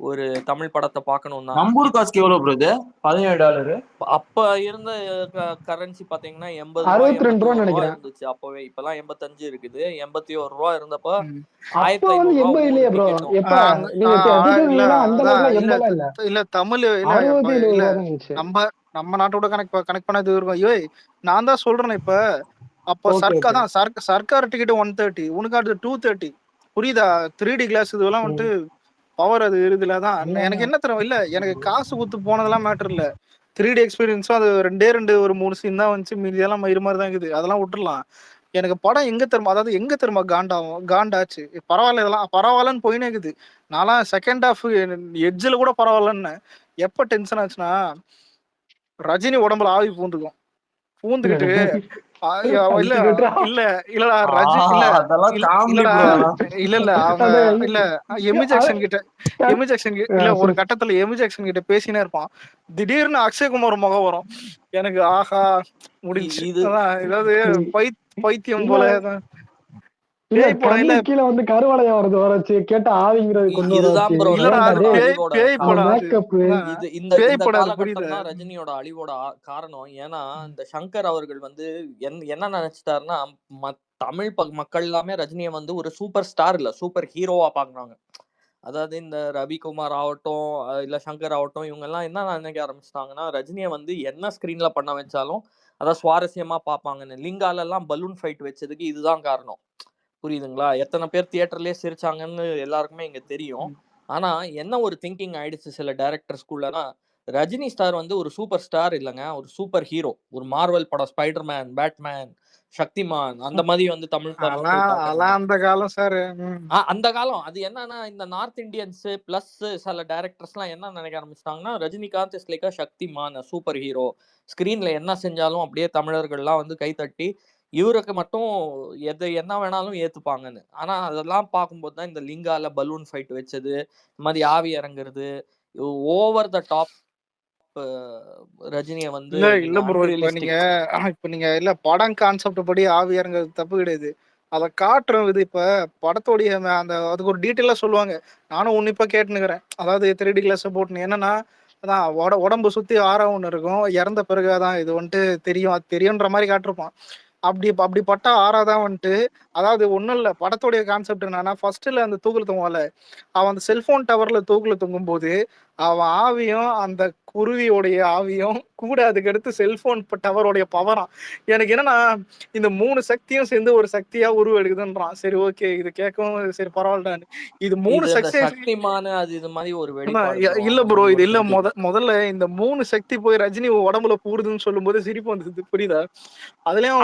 ஒரு தமிழ் படத்தை பார்க்கணும்னா. நம்பூர் காசுக்கு எவ்வளவு ப்ரோ இது? $17. அப்ப இருந்த கரன்சி பாத்தீங்கன்னா 80 ரூபாய் 62 ரூபா 81 ரூபாய் நினைக்கிறேன். இருந்துச்சு அப்பவே. இப்பெல்லாம் 85 இருக்குது. 81 ரூபாய் இருந்தப்ப அப்ப வந்து 1500 ரூபாய் 80 ஒரு இல்லையா ப்ரோ? டிக்கெட்டும். எப்ப நீங்க இல்ல அந்த அதான் அளவுக்கு இல்ல 80 இல்ல, இல்ல தமிழ் இல்ல 620 இல்ல ரூபா தான் இருந்துச்சு. நம்ம நாட்டோட கனெக்ட் பண்ணது இருக்கும். ஐயோ நான் தான் சொல்றேன். இப்ப அப்ப ஓகே ஓகே. சர்க்கார் டிக்கெட் 130, உனக்கு அது 230. புரியுதா? 3D கிளாஸ் இதெல்லாம் வந்துட்டு பவர் அது இருக்குதுல. தான் எனக்கு என்ன தரும் இல்ல, எனக்கு காசு குத்து போனதெல்லாம் மேட்டர் இல்ல. 3D எக்ஸ்பீரியன்ஸும் அது ரெண்டு ஒரு 3 சீன் தான் வந்துச்சு. மீதி எல்லாம் மயிறு மாதிரி தான் இருக்குது. அதெல்லாம் விட்டுறலாம். எனக்கு படம் எங்க திரும்ப காண்டாச்சு. பரவாயில்ல, இதெல்லாம் பரவாயில்லன்னு போயினே இருக்குது. நான்லாம் செகண்ட் ஹாஃப் எட்ஜில் கூட பரவாயில்லன்னு. எப்ப டென்ஷன் ஆச்சுன்னா, ரஜினி உடம்புல ஆவி பூந்துக்கிட்டு இல்ல இல்ல இல்லடா ரஜி இல்ல அதெல்லாம் காமெடி இல்லடா ப்ரோ. இல்ல அவங்க இல்ல எமி ஜாக்சன் கிட்ட இல்ல ஒரு கட்டத்துல எமி ஜாக்சன் கிட்ட பேசினே இருப்பான். திடீர்னு அக்ஷய்குமார் முகம் வரும். எனக்கு ஆஹா முடிஞ்சு. இது ஏதாவது பைத்தியம் போல. இல்ல பேய் படம் இல்ல, கண்ணு கீழே வந்து கருவளையம் வருது வரச்சு கேட்ட ஆவிங்கிறது கொண்டு வர இதுதான் ப்ரோ இல்லடா அது ரஜினியோட பேய் படம். அது மேக்கப். இந்த பேய் இந்த படம், அது புரியுது. காலகட்டம் தான் ரஜினியோட அழிவோட காரணம். ஏன்னா இந்த சங்கர் அவர்கள் வந்து என்ன நினைச்சிட்டாருன்னா, தமிழ் மக்கள் எல்லாமே ரஜினியை வந்து ஒரு சூப்பர் ஸ்டார் இல்ல சூப்பர் ஹீரோவா பாக்குறாங்க. அதாவது இந்த ரவிக்குமார் ஆகட்டும் இல்ல சங்கர் ஆகட்டும், இவங்க எல்லாம் என்ன நினைக்க ஆரம்பிச்சிட்டாங்கன்னா, ரஜினியை வந்து என்ன ஸ்கிரீன்ல பண்ண வச்சாலும் அதான் சுவாரஸ்யமா பார்ப்பாங்கன்னு. லிங்கால எல்லாம் பலூன் ஃபைட் வச்சதுக்கு இதுதான் காரணம். புரியுதுங்களா? எத்தனை பேர் தியேட்டர்லயே சிரிச்சாங்கன்னு எல்லாருக்குமே இங்க தெரியும். ஆனா என்ன ஒரு திங்கிங் ஆயிடுச்சு சில டைரக்டர்ஸ்குள்ளனா, ரஜினி ஸ்டார் வந்து ஒரு சூப்பர் ஸ்டார் இல்லைங்க, ஒரு சூப்பர் ஹீரோ. ஒரு மார்வல் படம், ஸ்பைடர்மேன், பேட்மேன், சக்திமான் அந்த மாதிரி வந்து தமிழ் அந்த காலம் சார். அந்த காலம். அது என்னன்னா இந்த நார்த் இந்தியன்ஸ் பிளஸ் சில டைரக்டர்ஸ் எல்லாம் என்ன நினைக்க ஆரம்பிச்சிட்டாங்கன்னா, Rajinikanth is like Shaktimaan super hero. ஸ்கிரீன்ல என்ன செஞ்சாலும் அப்படியே தமிழர்கள்லாம் வந்து கைத்தட்டி இவருக்கு மட்டும் என்ன வேணாலும் ஏத்துப்பாங்கன்னு. ஆனா அதெல்லாம் பார்க்கும்போது தான் இந்த லிங்கால பலூன் ஃபைட் வச்சது, இந்த மாதிரி ஆவி இறங்குறது, ஓவர் த டாப் ரஜினியை வந்து இல்ல ப்ரோ, இப்ப நீங்க இல்ல படம் கான்செப்ட் படி ஆவி இறங்குறது தப்பு கிடையாது. அதை காட்டுறோம். இது இப்ப படத்தோடைய அந்த அதுக்கு ஒரு டீட்டெயிலா சொல்லுவாங்க. நானும் உன்னிப்பா கேட்டுனுக்கிறேன். அதாவது 3D கிளாஸ் போட்டுன்னு என்னன்னா, அதான் உடம்பு சுத்தி ஆறா ஒண்ணு இருக்கும். இறந்த பிறகுதான் இது வந்துட்டு தெரியும், அது தெரியுன்ற மாதிரி காட்டிருப்பான். அப்படிப்பட்ட ஆறாதான் வந்துட்டு, அதாவது ஒண்ணும் இல்ல, படத்தோடைய கான்செப்ட் என்னன்னா, ஃபர்ஸ்ட்ல அந்த தூக்குல தொங்குவான்ல, அவன் அந்த செல்போன் டவர்ல தூக்குல தொங்கும் போது அவன் ஆவியும் அந்த குருவியோடைய ஆவியும் கூட அதுக்கு அடுத்து செல்போன் டவரோடைய பவரா. எனக்கு என்னன்னா, இந்த 3 சக்தியும் சேர்ந்து ஒரு சக்தியா உருவெடுக்குதுன்றான். சரி ஓகே, இது கேட்கவும் சரி பரவாயில்ல. இது 3 சக்திமான அது இது மாதிரி ஒரு இல்ல ப்ரோ, இது இல்ல. முதல்ல இந்த 3 சக்தி போய் ரஜினி உடம்புல பூடுதுன்னு சொல்லும் போது சிரிப்பு வந்தது. புரியுதா? அதுலயும்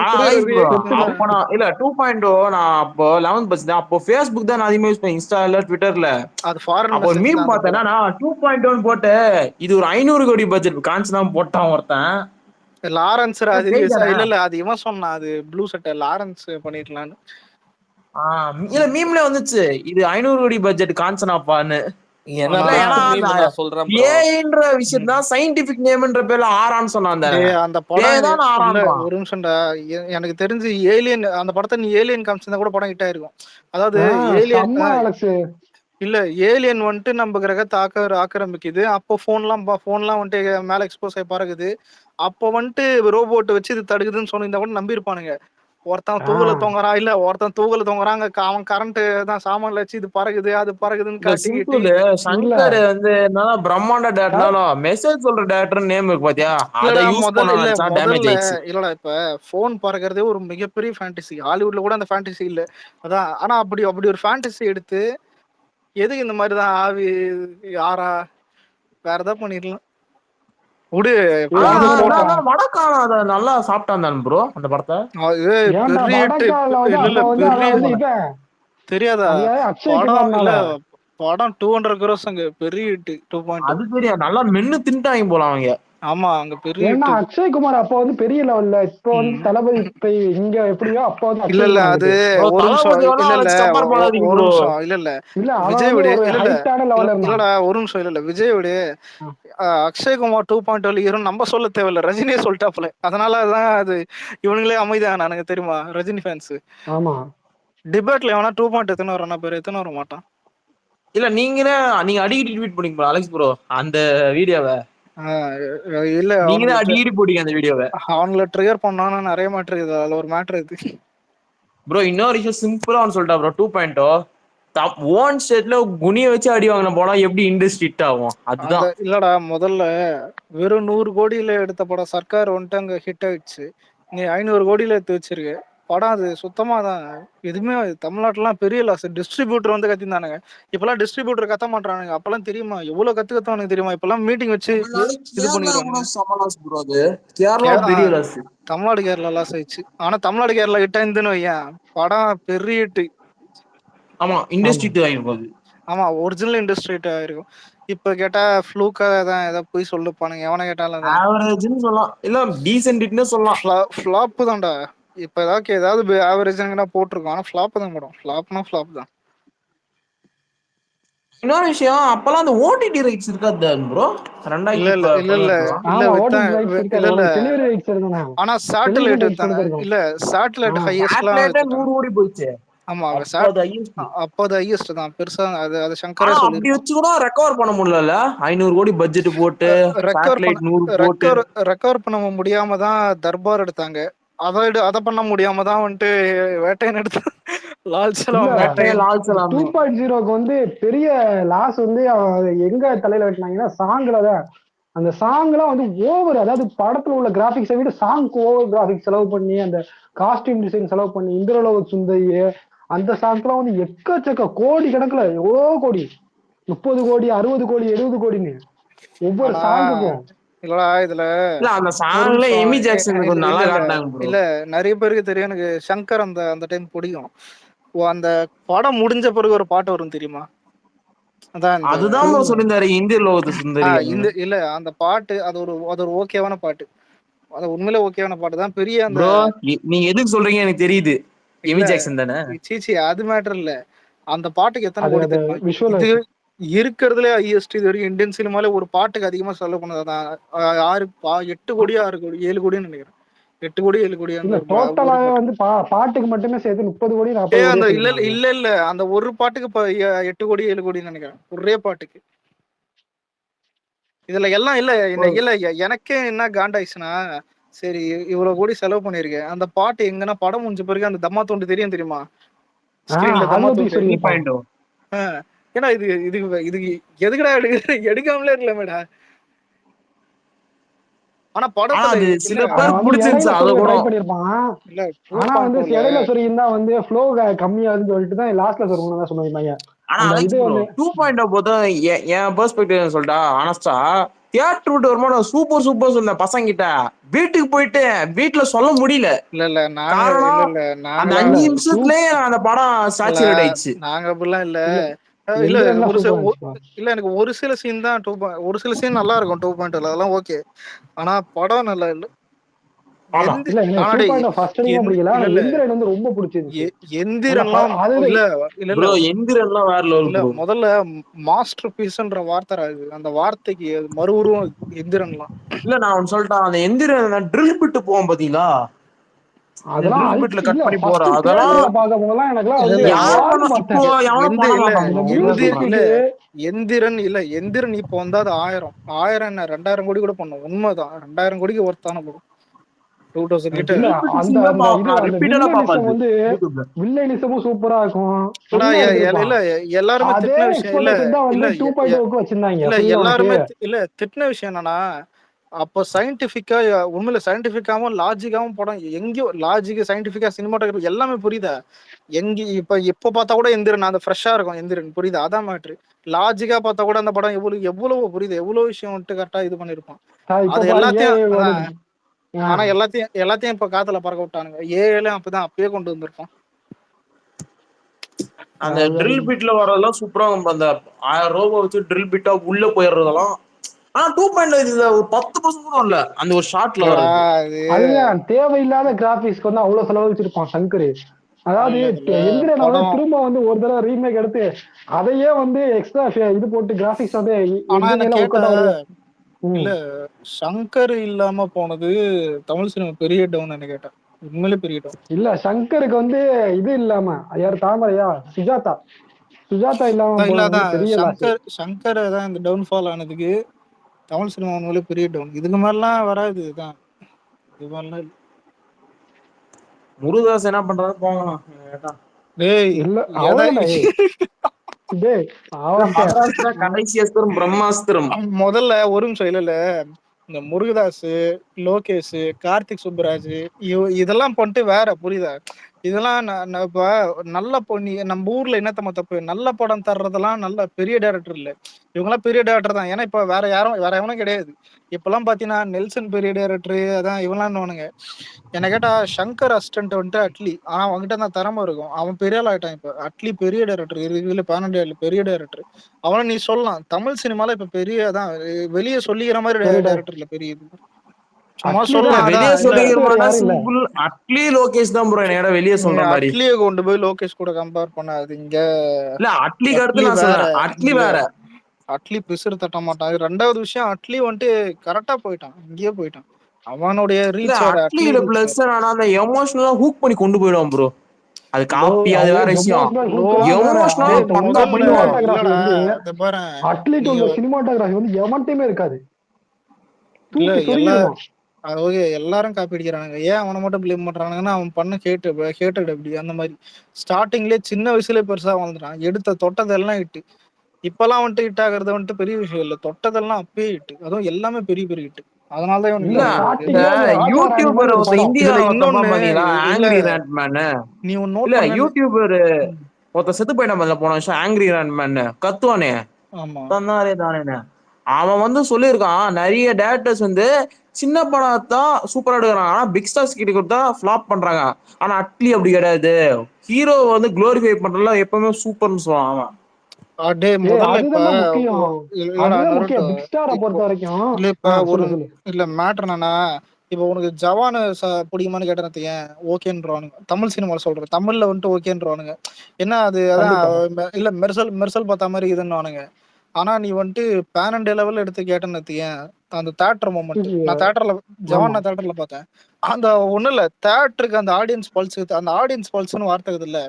இல்ல 2.0 நான் அப்போ 11th படிச்சேன். அப்போ Facebook தான் நான் அதிகமா யூஸ் பண்ணேன். இன்ஸ்டால ட்விட்டர்ல அது ஃபாரின் அப்போ மீம் பார்த்தேன்னா நான் 2.0 போட்டு இது ஒரு 500 கோடி பட்ஜெட் கான்சனா போட்டான் ஒருத்தன். லாரன்ஸ் இல்ல அது இவன் சொன்னான். அது ப்ளூ சட்டை லாரன்ஸ் பண்ணிடலான்னு. இல்ல மீம்ல வந்துச்சு இது 500 கோடி பட்ஜெட் கான்சனாப்பான்னு. விஷயம் தான் சயின்டிபிக் நேம்ன்ற பேர்ல ஆரான்னு சொன்னாங்க. அந்த படம் ஒரு நிமிஷம்டா, எனக்கு தெரிஞ்சு ஏலியன் அந்த படத்தை நீ ஏலியன் காமிச்சிருந்தா கூட படம் ஹிட் ஆயிருக்கும். அதாவது ஏலியன் வந்துட்டு நம்ம கிரகத்தை ஆக்கிரமிக்குது. அப்போ போன்லாம் வந்துட்டு மேல எக்ஸ்போஸ் ஆகி பறகுது. அப்போ வந்துட்டு ரோபோட் வச்சு இது தடுக்குதுன்னு சொன்னிருந்தா கூட நம்பியிருப்பானுங்க. ஒருத்தன் தூகல தொங்குறான், இல்ல ஒருத்தன் தூகல தொங்குறாங்க, அவன் கரண்ட் தான் சாமான்ல வச்சு இது பறகுது அது பறகுதுன்னு இந்த காட்டி சிம்பிள் இல்ல சங்கர் வந்து என்ன பிரம்மாண்ட டேரக்டர்னாலும் மெசேஜ் சொல்ற டேரக்டர் நேம் இருக்கு பாத்தியா, அதை இல்லடா யூஸ் முதல்ல பண்ண இல்ல நினைச்சா டேமேஜ் முதல்ல ஆயிடுச்சு. இல்லடா இப்ப போன் பறக்கிறதே ஒரு மிகப்பெரிய ஃபேண்டசி. ஹாலிவுட்ல கூட அந்த ஃபேண்டசி இல்ல. அதான் ஆனா அப்படி அப்படி ஒரு ஃபேண்டசி எடுத்து எதுக்கு இந்த மாதிரிதான் ஆவி யாரா வேற ஏதாவது பண்ணிடலாம் விடு. போனது போட்டோம். வடக்கான அதை நல்லா சாப்பிட்டான் தான் ப்ரோ அந்த படத்தை. அது ஏன்டா பெரிய வடக்கால வந்து இல்ல அப்ப வந்து பெரிய அவன் வந்து இவன் தெரியாதா அது அக்ஷய் படம் குமார்னால. இல்ல படம் 200 crores அங்க பெரிய ஹிட் 2.2. அது தெரியும், நல்லா மென்னு தின்ட்டாங்க போல அவங்க. ஆமா அங்க பெரிய ஏன்னா ஹிட். அக்ஷய் குமார் அப்ப வந்து பெரிய லெவல்ல, இப்ப வந்து தளபதி இப்ப இங்க எப்படியோ அப்ப வந்து இல்ல அக்ஷய் இல்ல குமார் அது இருக்கு. ஒரு நிமிஷம் இல்ல இல்ல கம்பேர் பண்ணாதீங்க ஒரு ப்ரோ. நிமிஷம் இல்ல இல்ல இல்ல அவன் விஜய் வந்து விட ஒரு இல்ல இல்ல ஹைட்டான லெவல்ல இருந்தான். இல்லடா ஒரு நிமிஷம் இல்ல இல்ல விஜய் விட அக்ஷய்குமார் 2.0 ஹீரோ நம்ம சொல்ல தேவையில்ல, ரஜினியே சொல்லிட்டாப்ல. அதனாலதான் அது இவனுங்களே அமைதியானானுங்க தெரியுமா ரஜினி ஃபேன்ஸ். ஆமா டிபேட்ல எவனா 2.0 எத்தனை வரானா பேர் எத்தனை வர மாட்டான். இல்ல நீங்க அடிக்கடி ட்வீட் பண்ணீங்க அலெக்ஸ் ப்ரோ அந்த வீடியோவை. இல்ல நீங்க அடிக்கடி போட்டீங்க அந்த வீடியோவை. அவங்கள ட்ரிகர் பண்ணான்னு நிறைய மேட்ரு இருக்குது, அதுல ஒரு மேட்ரு இது ப்ரோ. இன்னொரு விஷயம் சிம்பிளா சொல்லிட்டா ப்ரோ, 2.0 ஓன் ஸ்டேட்ல குனிய வச்சு அடி வாங்கின படம் எப்படி இண்டஸ்ட்ரி ஹிட் ஆகும்? அதுதான் இல்லடா முதல்ல வெறும் 100 கோடியில எடுத்த படம் சர்க்கார் வந்துட்டு அங்க ஹிட் ஆயிடுச்சு. நீ 500 கோடியில எடுத்து வச்சிருக்க படம், அது சுத்தமா தான் எதுவுமே தமிழ்நாட்டுலாம் பெரிய லாஸ். டிஸ்ட்ரிபியூட்டர் வந்து கத்திருந்தானுங்க, இப்பெல்லாம் டிஸ்ட்ரிபியூட்டர் கத்த மாட்டானுங்க. அப்பெல்லாம் தெரியுமா எவ்வளவு கத்துக்கத்தானுங்க தெரியுமா, இப்பெல்லாம் மீட்டிங் வச்சு இது பண்ணிடுவானுங்க. தமிழ்நாடு கேரளா லாஸ் ஆயிடுச்சு. ஆனா தமிழ்நாடு கேரளா ஹிட் ஆயிருந்துன்னு வையன் படம் பெரிய ஹிட். ஆமா இண்டஸ்ட்ரி ஆயிருக்கும். ஆமா ஒரிஜினல் இண்டஸ்ட்ரி ஹிட் ஆயிருக்கும். இப்ப கேட்டா ஃப்ளூக்கா தான் ஏதாவது போய் சொல்லுப்பானுங்க, எவனை கேட்டாலும் ஆவரேஜ்னு சொல்லலாம், இல்ல டீசன்ட் ஹிட்னு சொல்லலாம். ஃப்ளாப் தான்டா. இப்ப ஏதாவது ஆவரேஜ் போட்டிருக்கோம், ஆனா ஃப்ளாப் தான் படம். ஃப்ளாப்னா ஃப்ளாப் தான். இன்னொரு விஷயம், அப்பெல்லாம் அந்த ஓடிடி ரைட்ஸ் இருக்காது ப்ரோ. இல்ல இல்ல இல்ல இல்ல இல்ல ஆனா சேட்டலைட் எடுத்தாங்க. இல்ல சேட்டலைட் ஹையஸ்ட்லாம் 100 கோடி போயிடுச்சு. ஆமா அப்ப அது ஹையஸ்ட் தான் பெருசா. அது சங்கரே ஆனா சொல்லி அப்படி வச்சு கூட ரெக்கவர் பண்ண முடியல. 500 கோடி பட்ஜெட் போட்டு ரெக்கவர் பண்ண முடியாம தான் தர்பார் எடுத்தாங்க. அதை பண்ண முடியாம தான் வந்துட்டு வேட்டையன் எடுத்து லால் சலாம் 2.0க்கு வந்து பெரிய லாஸ் வந்து எங்க தலையில வெட்டினாங்கன்னா சாங்ல தான். அந்த சாங் எல்லாம் வந்து ஓவர், அதாவது படத்துல உள்ள கிராபிக்ஸை விட சாங்க்கு ஓவர் கிராபிக்ஸ் செலவு பண்ணி அந்த காஸ்டியூம் டிசைன் செலவு பண்ணி இந்திரலோக சுந்தரி அந்த சாங்க்லாம் வந்து எக்கச்சக்க கோடி கணக்குல, எவ்வளோ கோடி, 30 கோடி 60 கோடி 70 கோடின்னு ஒவ்வொரு சாங்குக்கும். இல்லடா இதுல அந்த சாங்ல எமி ஜாக்சன் கொஞ்சம் நல்லா காட்டினாங்க ப்ரோ. இல்ல நிறைய பேருக்கு தெரியும், எனக்கு சங்கர் அந்த டைம் பிடிக்கும். அந்த படம் முடிஞ்ச பிறகு ஒரு பாட்டு வரும் தெரியுமா, அதுதான் சொல்லிருந்தாரு இந்திய லோகத்து சுந்தரி. இல்ல அந்த பாட்டு அது ஒரு ஓகேவான பாட்டு, அது உண்மையில ஓகேவான பாட்டு தான். பெரிய அந்த நீங்க எதுக்கு சொல்றீங்க எனக்கு தெரியுது, எமி ஜாக்சன் தானே. சீச்சி அது மேட்டர் இல்ல. அந்த பாட்டுக்கு எத்தனை கோடி தெரியுமா, இது இருக்கிறதுல ஹையஸ்ட் இது வரைக்கும் இந்தியன் சினிமால ஒரு பாட்டுக்கு அதிகமா செலவு பண்ணதான் 8 கோடி 6 கோடி 7 கோடின்னு நினைக்கிறேன். 8 கோடி 7 கோடி வந்து பாட்டுக்கு மட்டுமே சேர்த்து 30 கோடி 40 கோடி. இல்ல அந்த ஒரு பாட்டுக்கு 8 கோடி 7 கோடின்னு நினைக்கிறேன் ஒரே பாட்டுக்கு. இதுல எல்லாம் இல்ல எனக்கே என்ன காண்டாயிடுச்சுன்னா, சரி இவ்வளவு கோடி செலவு பண்ணிருக்கேன், அந்த பாட்டு எங்கன்னா படம் முடிஞ்ச பிறகு அந்த தம்மா தோண்டு தெரியும் தெரியுமா, ஸ்கிரீன்ல தம்மா தோண்டு. ஏன்னா இதுக்கு எதுக்கடா எடுக்காமலே இருக்கலாமேடா. ஆனா படத்துல சில பேர் பிடிச்சிருச்சு அத கூட பண்ணிருப்பான். ஆனா வந்து இடையில சொல்லியிருந்தா வந்து ஃப்ளோ கம்மியாதுன்னு சொல்லிட்டு தான் லாஸ்ட்ல சொல்லணும்னு சொன்னாங்க. ஆனா இது 2.0 போது என் பெர்ஸ்பெக்டிவ் சொல்லிட்டா ஆனஸ்டா, தியேட்டர் விட்டு வரும்போது சூப்பர் சொன்னேன் பசங்க கிட்ட. வீட்டுக்கு போயிட்டு வீட்டுல சொல்ல முடியல. இல்ல அந்த 5 நிமிஷத்துலயே அந்த படம் சாச்சுரேட் ஆயிடுச்சு. நாங்க அப்படிலாம் இல்ல எனக்கு ஒரு சில சீன் தான் ஒரு சில சீன் நல்லா இருக்கும் 2.0 அதெல்லாம் ஓகே. ஆனா படம் நல்லா இல்ல. முதல்ல மாஸ்டர் பீஸ்ன்ற வார்த்தை, அந்த வார்த்தைக்கு மறு உருவம் எந்திரன்லாம் இல்ல. நான் ஒன்னு சொல்லிட்டேன், அந்த எந்திரன் ட்ரில் பிட்டு போவோம் பாத்தீங்களா, எந்திரன் இப்ப வந்து அது 1000 என்ன 2000 கோடி கூட பண்ணும். உண்மைதான் 2000 கோடிக்கு ஒர்த்தான படம் 2000 கிட்ட. இல்ல Triple Six அந்த அந்த இது நான் அந்த ரிப்பீட்டடா வில்லனிசம் பாப்பேன் வந்து யூடியூப்ல. வில்லனிசமும் சூப்பரா இருக்கும், ஆனா செம்மையா இல்ல எடுத்திருப்பான். எல்லாருமே அதே திட்டின விஷயம் இல்ல எக்ஸ்பிளனேஷன் தான் இல்ல வந்து 2.0க்கு வச்சிருந்தாங்க. இல்ல புரியுதா உனக்கு? எல்லாருமே இல்ல திட்டின விஷயம் என்னன்னா, அப்போ சயின்டிபிக்கா உண்மையில சயின்டிபிக்காவும் லாஜிக்காவும் படம் எங்கேயோ லாஜிக் சயின்டிபிக்கா சினிமாட்டோகிராஃபி எல்லாமே புரியுதா? இப்ப பார்த்தா கூட எந்திரன் அந்த ஃப்ரெஷ்ஷா இருக்கும் எந்திரன், புரியுதா? அதான் மேட்ரு. லாஜிக்கா பார்த்தா கூட அந்த படம் எவ்வளவு புரியுது, எவ்வளவு விஷயம் வந்துட்டு கரெக்டா இது பண்ணிருப்பான். இப்ப அது பாருங்க எல்லாத்தையும் வந்து ஆனா எல்லாத்தையும் இப்ப காத்துல பறக்க விட்டானுங்க. ஏஎல்லாம் அப்பயே கொண்டு வந்திருப்பான். அந்த ட்ரில் பிட்ல வரதெல்லாம் சூப்பரா இருக்கும். அந்த 1000 ரூபாய் வச்சு ட்ரில் பிட்டா உள்ள போயிடுறதெல்லாம். ஆனா 2.0 இதுல ஒரு 10% கூட இல்ல அந்த ஒரு ஷாட்ல வர்றது. அதுதான் தேவையில்லாத கிராபிக்ஸ்க்கு வந்து அவ்வளவு செலவழிச்சிருப்பான் சங்கர். அதாவது எந்திரனை வந்து திரும்ப வந்து ஒரு தடவை ரீமேக் எடுத்து அதையே வந்து எக்ஸ்ட்ரா இது போட்டு கிராபிக்ஸ் வந்து இல்ல சங்கர் இல்லாம போனது தமிழ் சினிமா பெரிய டவுன் கேட்டேன். உண்மையிலே பெரிய டவுன். இல்ல சங்கருக்கு வந்து இது இல்லாம யார் தாமரையா சுஜாதா இல்லாம போனது பெரிய சங்கர் தான் இந்த டவுன் ஃபால் ஆனதுக்கு தமிழ் சினிமா உண்மையிலே பெரிய டவுன். இதுக்கு மாதிரிலாம் வராது. இதுதான் இது மாதிரிலாம் இல்ல. முருகதாஸ் என்ன பண்றாரு போகலாம். பிரம்மாஸ்திரம் முதல்ல ஒரு நிமிஷம் இல்ல இந்த முருகதாஸ், லோகேஷ், கார்த்திக் சுப்புராஜ் இதெல்லாம் பண்ணிட்டு வேற, புரியுதா? இதெல்லாம் இப்ப நல்ல பொண்ணி நம்ம ஊர்ல என்னத்தமா தப்பு, நல்ல படம் தர்றதெல்லாம் நல்ல பெரிய டைரக்டர் இல்ல, இவங்கெல்லாம் பெரிய டைரக்டர் தான். ஏன்னா இப்ப வேற எவனும் கிடையாது. இப்பெல்லாம் பாத்தீங்கன்னா நெல்சன் பெரிய டைரக்டர், அதான் இவெல்லாம் என்ன கேட்டா சங்கர் அசிஸ்டன்ட் வந்துட்டு அட்லி. ஆனா அவன்கிட்ட தான் திறமை இருக்கும், அவன் பெரிய ஆள் ஆயிட்டான். இப்ப அட்லி பெரிய டைரக்டர், 12 பெரிய டைரக்டர். அவனை நீ சொல்லலாம் தமிழ் சினிமால இப்ப பெரிய அதான் வெளியே சொல்லிக்கிற மாதிரி டைரக்டர் இல்ல, பெரிய இது சும்மா சொல்லலாம். வெளியே சொல்லிக்கிற அட்லி லோகேஷ் தான் ப்ரோ என்னோட வெளியே சொல்ற மாதிரி. அட்லியை கொண்டு போய் லோகேஷ் கூட கம்பேர் பண்ணாது இங்க. இல்ல அட்லிக்கு அடுத்து நான் சொல்றேன் அட்லி வேற. அட்லி பிசுறு தட்ட மாட்டான். ரெண்டாவது விஷயம் அட்லி வந்துட்டு கரெக்டா போயிட்டான், இங்கேயே போயிட்டான். அவனுடைய ரீச் அட்லியோட பிளஸ் ஆனா அந்த எமோஷனலா ஹூக் பண்ணி கொண்டு போயிடுவான் ப்ரோ. அது காப்பி அது வேற விஷயம். அட்லிக்கு உள்ள சினிமாட்டோகிராஃபி வந்து எவன்டையுமே இருக்காது. எல்லாரும் காப்பி அடிக்கிறானுங்க. ஏன் அவனை மட்டும் பிளேம் பண்றானுங்கன்னா அவன் பண்ண கேட்டட் அப்படி அந்த மாதிரி. ஸ்டார்டிங்லேயே சின்ன வயசுலயே பெருசா வாழ்ந்துட்டான். எடுத்த தொட்டதெல்லாம் இட்டு. இப்பெல்லாம் வந்துட்டு ஹிட் ஆகுறது வந்துட்டு பெரிய விஷயம் இல்ல, தொட்டதெல்லாம் அப்பயே ஹிட். அதுவும் எல்லாமே பெரிய பெரிய ஹிட். அதனாலதான் யூடியூபர் நீ ஒன்னு யூடியூபர் ஒருத்த செத்து போயிட்டான் போன வருஷம் ஆங்கிரி ரேண்ட்மேன் கத்துவானே. அவன் வந்து சொல்லியிருக்கான் நிறைய டேரக்டர்ஸ் வந்து சின்ன படம் தான் சூப்பரா எடுக்கிறாங்க, ஆனா பிக் ஸ்டார்ஸ் கிட்ட கொடுத்தா ஃபிளாப் பண்றாங்க. ஆனா அட்லி அப்படி கிடையாது, ஹீரோ வந்து குளோரிஃபை பண்றதுல எப்பவுமே சூப்பர்னு சொல்லுவான் அவன். இல்ல மேட்டர் என்னன்னா, இப்ப உனக்கு ஜவான் பிடிக்குமான்னு கேட்டேன், ஓகேன்றானுங்க. தமிழ் சினிமால சொல்றேன், தமிழ்ல வந்துட்டு ஓகேன்றானுங்க. என்ன அது அதான் இல்ல மெர்சல் பார்த்த மாதிரி இதுன்னு. ஆனா நீ வந்துட்டு பேன் அண்ட் லெவல்ல எடுத்து கேட்டேன்னு அந்த தியேட்டர் மூமெண்ட், நான் தியேட்டர்ல ஜவான் தியேட்டர்ல பார்த்தேன். அந்த ஒண்ணு இல்ல தியேட்டருக்கு அந்த ஆடியன்ஸ் பல்ஸ்னு வார்த்தை இல்ல,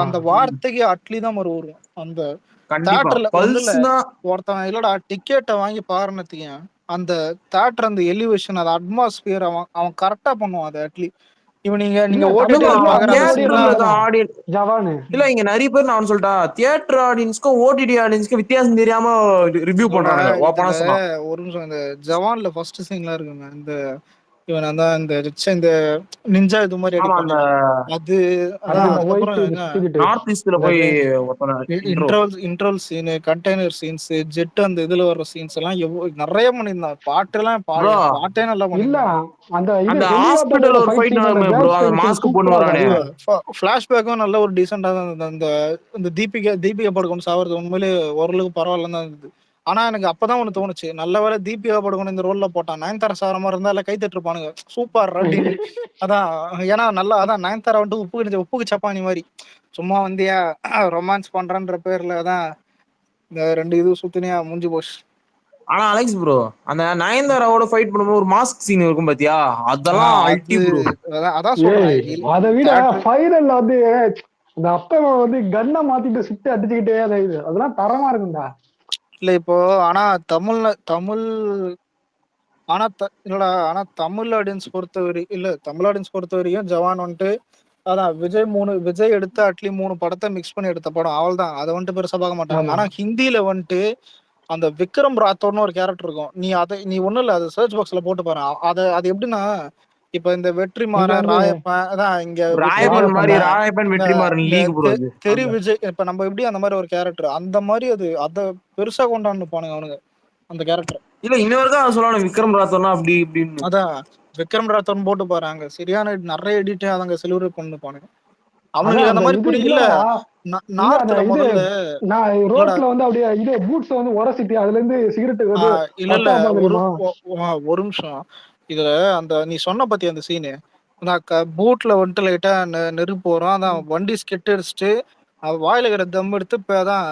அந்த வார்த்தைக்கு அட்லி தான் வரும். அந்த தியேட்டர்ல ஒருத்தன் இல்லடா டிக்கெட்டை வாங்கி பாருன்னு, அந்த தியேட்டர் அந்த எலிவேஷன் அந்த அட்மாஸ்பியர் அவன் கரெக்டா பண்ணுவான். அது அட்லி இவன் நீங்க ஓடிடி இல்ல இங்க நிறைய பேர் நான் சொல்லிட்டா தியேட்டர் ஆடியன்ஸ்க்கும் ஓடிடி ஆடியன்ஸ்க்கும் வித்தியாசம் தெரியாம ரிவ்யூ பண்றாங்க. ஒரு நிமிஷம், இந்த ஜவான்ல ஃபர்ஸ்ட் சீன்லாம் இருக்குங்க, இந்த இவன் அதான் இந்த நிஞ்சா இது மாதிரி அடிப்பாங்க. அது இன்ட்ரோல் சீன், கண்டெய்னர் சீன்ஸ், ஜெட் அந்த இதுல வர்ற சீன்ஸ் எல்லாம் நிறைய பண்ணிருந்தான். பாட்டெல்லாம் பாட்டே நல்லா பண்ணிருந்தான். அந்த ஹாஸ்பிடல் ஒரு ஃபைட் நடக்குமே ப்ரோ, அந்த மாஸ்க் போட்டு வரானே, ஃபிளாஷ்பேக்கும் நல்ல ஒரு டீசென்ட்டா தான் அந்த தீபிகா படுகோன் சாவறது உண்மையிலே ஓரளவுக்கு பரவாயில்லன்னு தான் இருந்தது. ஆனா எனக்கு அப்பதான் ஒண்ணு தோணுச்சு, நல்ல வேலை தீபிகா படுகோன் இந்த ரோல்ல போட்டான். நயன்தாரா சார மாதிரி இருந்தா எல்லாம் கை தட்டிருப்பானுங்க, சூப்பர் அப்படின்னு. அதான் ஏன்னா நல்லா அதான் நயன்தாரா வந்துட்டு உப்புக்கு சப்பானி மாதிரி சும்மா வந்தியா ரொமான்ஸ் பண்றன்ற பேர்ல தான் இந்த 2 இது சுத்தினியா முடிஞ்சு போச்சு. ஆனா அலெக்ஸ் ப்ரோ அந்த நயன்தாராவோட ஃபைட் பண்ணும்போது ஒரு மாஸ்க் சீன் இருக்கும் பாத்தியா, அதெல்லாம் அல்டி ப்ரோ. அதான் சொல்றேன், அதை விட ஃபைனல்ல வந்து அந்த அப்ப வந்து கன்னை மாத்திட்டு சுத்தி அடிச்சுக்கிட்டே அதெல்லாம் தரமா இருக்கும்டா. இல்ல இப்போ ஆனா தமிழ் இல்லடா, ஆனா தமிழ் ஆடியன்ஸ் பொறுத்தவரை இல்ல தமிழ் ஆடியன்ஸ் பொறுத்த வரையும் ஜவான் வந்துட்டு அதான் விஜய் எடுத்த அட்லி 3 படத்தை மிக்ஸ் பண்ணி எடுத்த படம் அவள்தான். அதை வந்துட்டு பெருசா பார்க்க மாட்டாங்க. ஆமா ஆனா ஹிந்தியில வந்துட்டு அந்த விக்ரம் ராத்தோர்னு ஒரு கேரக்டர் இருக்கும். நீ ஒண்ணும் இல்ல, அது சர்ச் பாக்ஸ்ல போட்டு பாரு. அது எப்படின்னா, இப்ப இந்த இங்க வெற்றிமாறன், வந்து ராயப்பன், அதான் இங்க ராயப்பன் தெரியவன் மாதிரி ராயப்பண்ண ராயப்பன் இந்த வெற்றிமாறன் இந்த லீக் ப்ரோ அது. தெரி விஜய் இப்ப நம்ம எப்படி அந்த மாதிரி ஒரு கேரக்டர் அந்த மாதிரி அத பெருசா கொண்டாந்து போனாங்க அவனுங்க அந்த கேரக்டர். இல்ல இன்னொருக்கா அவன் சொல்லணும் விக்ரம் ராத்தோர்னா அப்படி இப்படின்னு. அதான் விக்ரம் ராத்தோர்னு போட்டு பாருங்க, சரியான நிறைய எடிட் அவங்க செலிப்ரேட் பண்ணி போனாங்க. அவனுங்களுக்கு அதான் அந்த அந்த மாதிரி இது இல்ல. இல்லடா. இல்ல அந்த நார்த்ல இது முதல்ல நான் இல்லடா. ரோட்ல வந்து அப்படியே இது பூட்ஸ் வந்து உரசிட்டு அதுல இருந்து சிகரெட் வந்து இல்ல ரத்தம் ஒரு தெரியுமா? ஒரு நிமிஷம். இதுல அந்த நீ சொன்ன பத்தி அந்த சீனு, நான் பூட்ல வந்துட்டு லைட்டா நெருப்பு போறோம். அதான் வண்டி ஸ்கெட் அடிச்சுட்டு வாயில இருக்கிற தம் எடுத்து இப்ப அதான்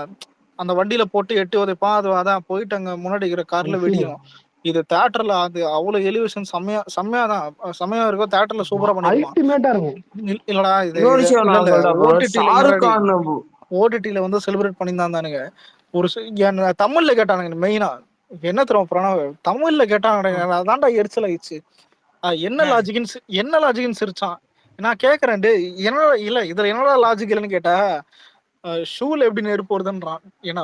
அந்த வண்டியில போட்டு எட்டி உதைப்பான். அதான் போயிட்டு அங்க முன்னாடி இருக்கிற அந்த கார்ல சீன் வெடியும். இது தியேட்டர்ல அது அவ்வளவு எலிவேஷன் செம்மையா தான் செம்மையா இருக்கும். தியேட்டர்ல சூப்பரா பண்ணிருப்பான். அல்டிமேட்டா இருக்கும். இல்லடா இது இன்னொரு விஷயம் இல்ல நான் சொல்றேன் ப்ரோ, ஓடிடில ஷாருக் இருடி. கான் ஓடிடில வந்து செலிப்ரேட் பண்ணியிருந்தானுங்க. தமிழ்ல கேட்டானுங்க மெயினா. என்ன தெரியும் பிரணவ், தமிழ்ல கேட்டானுங்க. அதான்டா எரிச்சல் ஆயிடுச்சு. என்ன லாஜிக்னு சிரிச்சான். நான் கேக்குறேன், டேய் என்னடா இல்ல இதுல என்னடா லாஜிக் இல்லைன்னு கேட்டா, ஷூல எப்படி நெருப்பு வருதுன்றான். ஏன்னா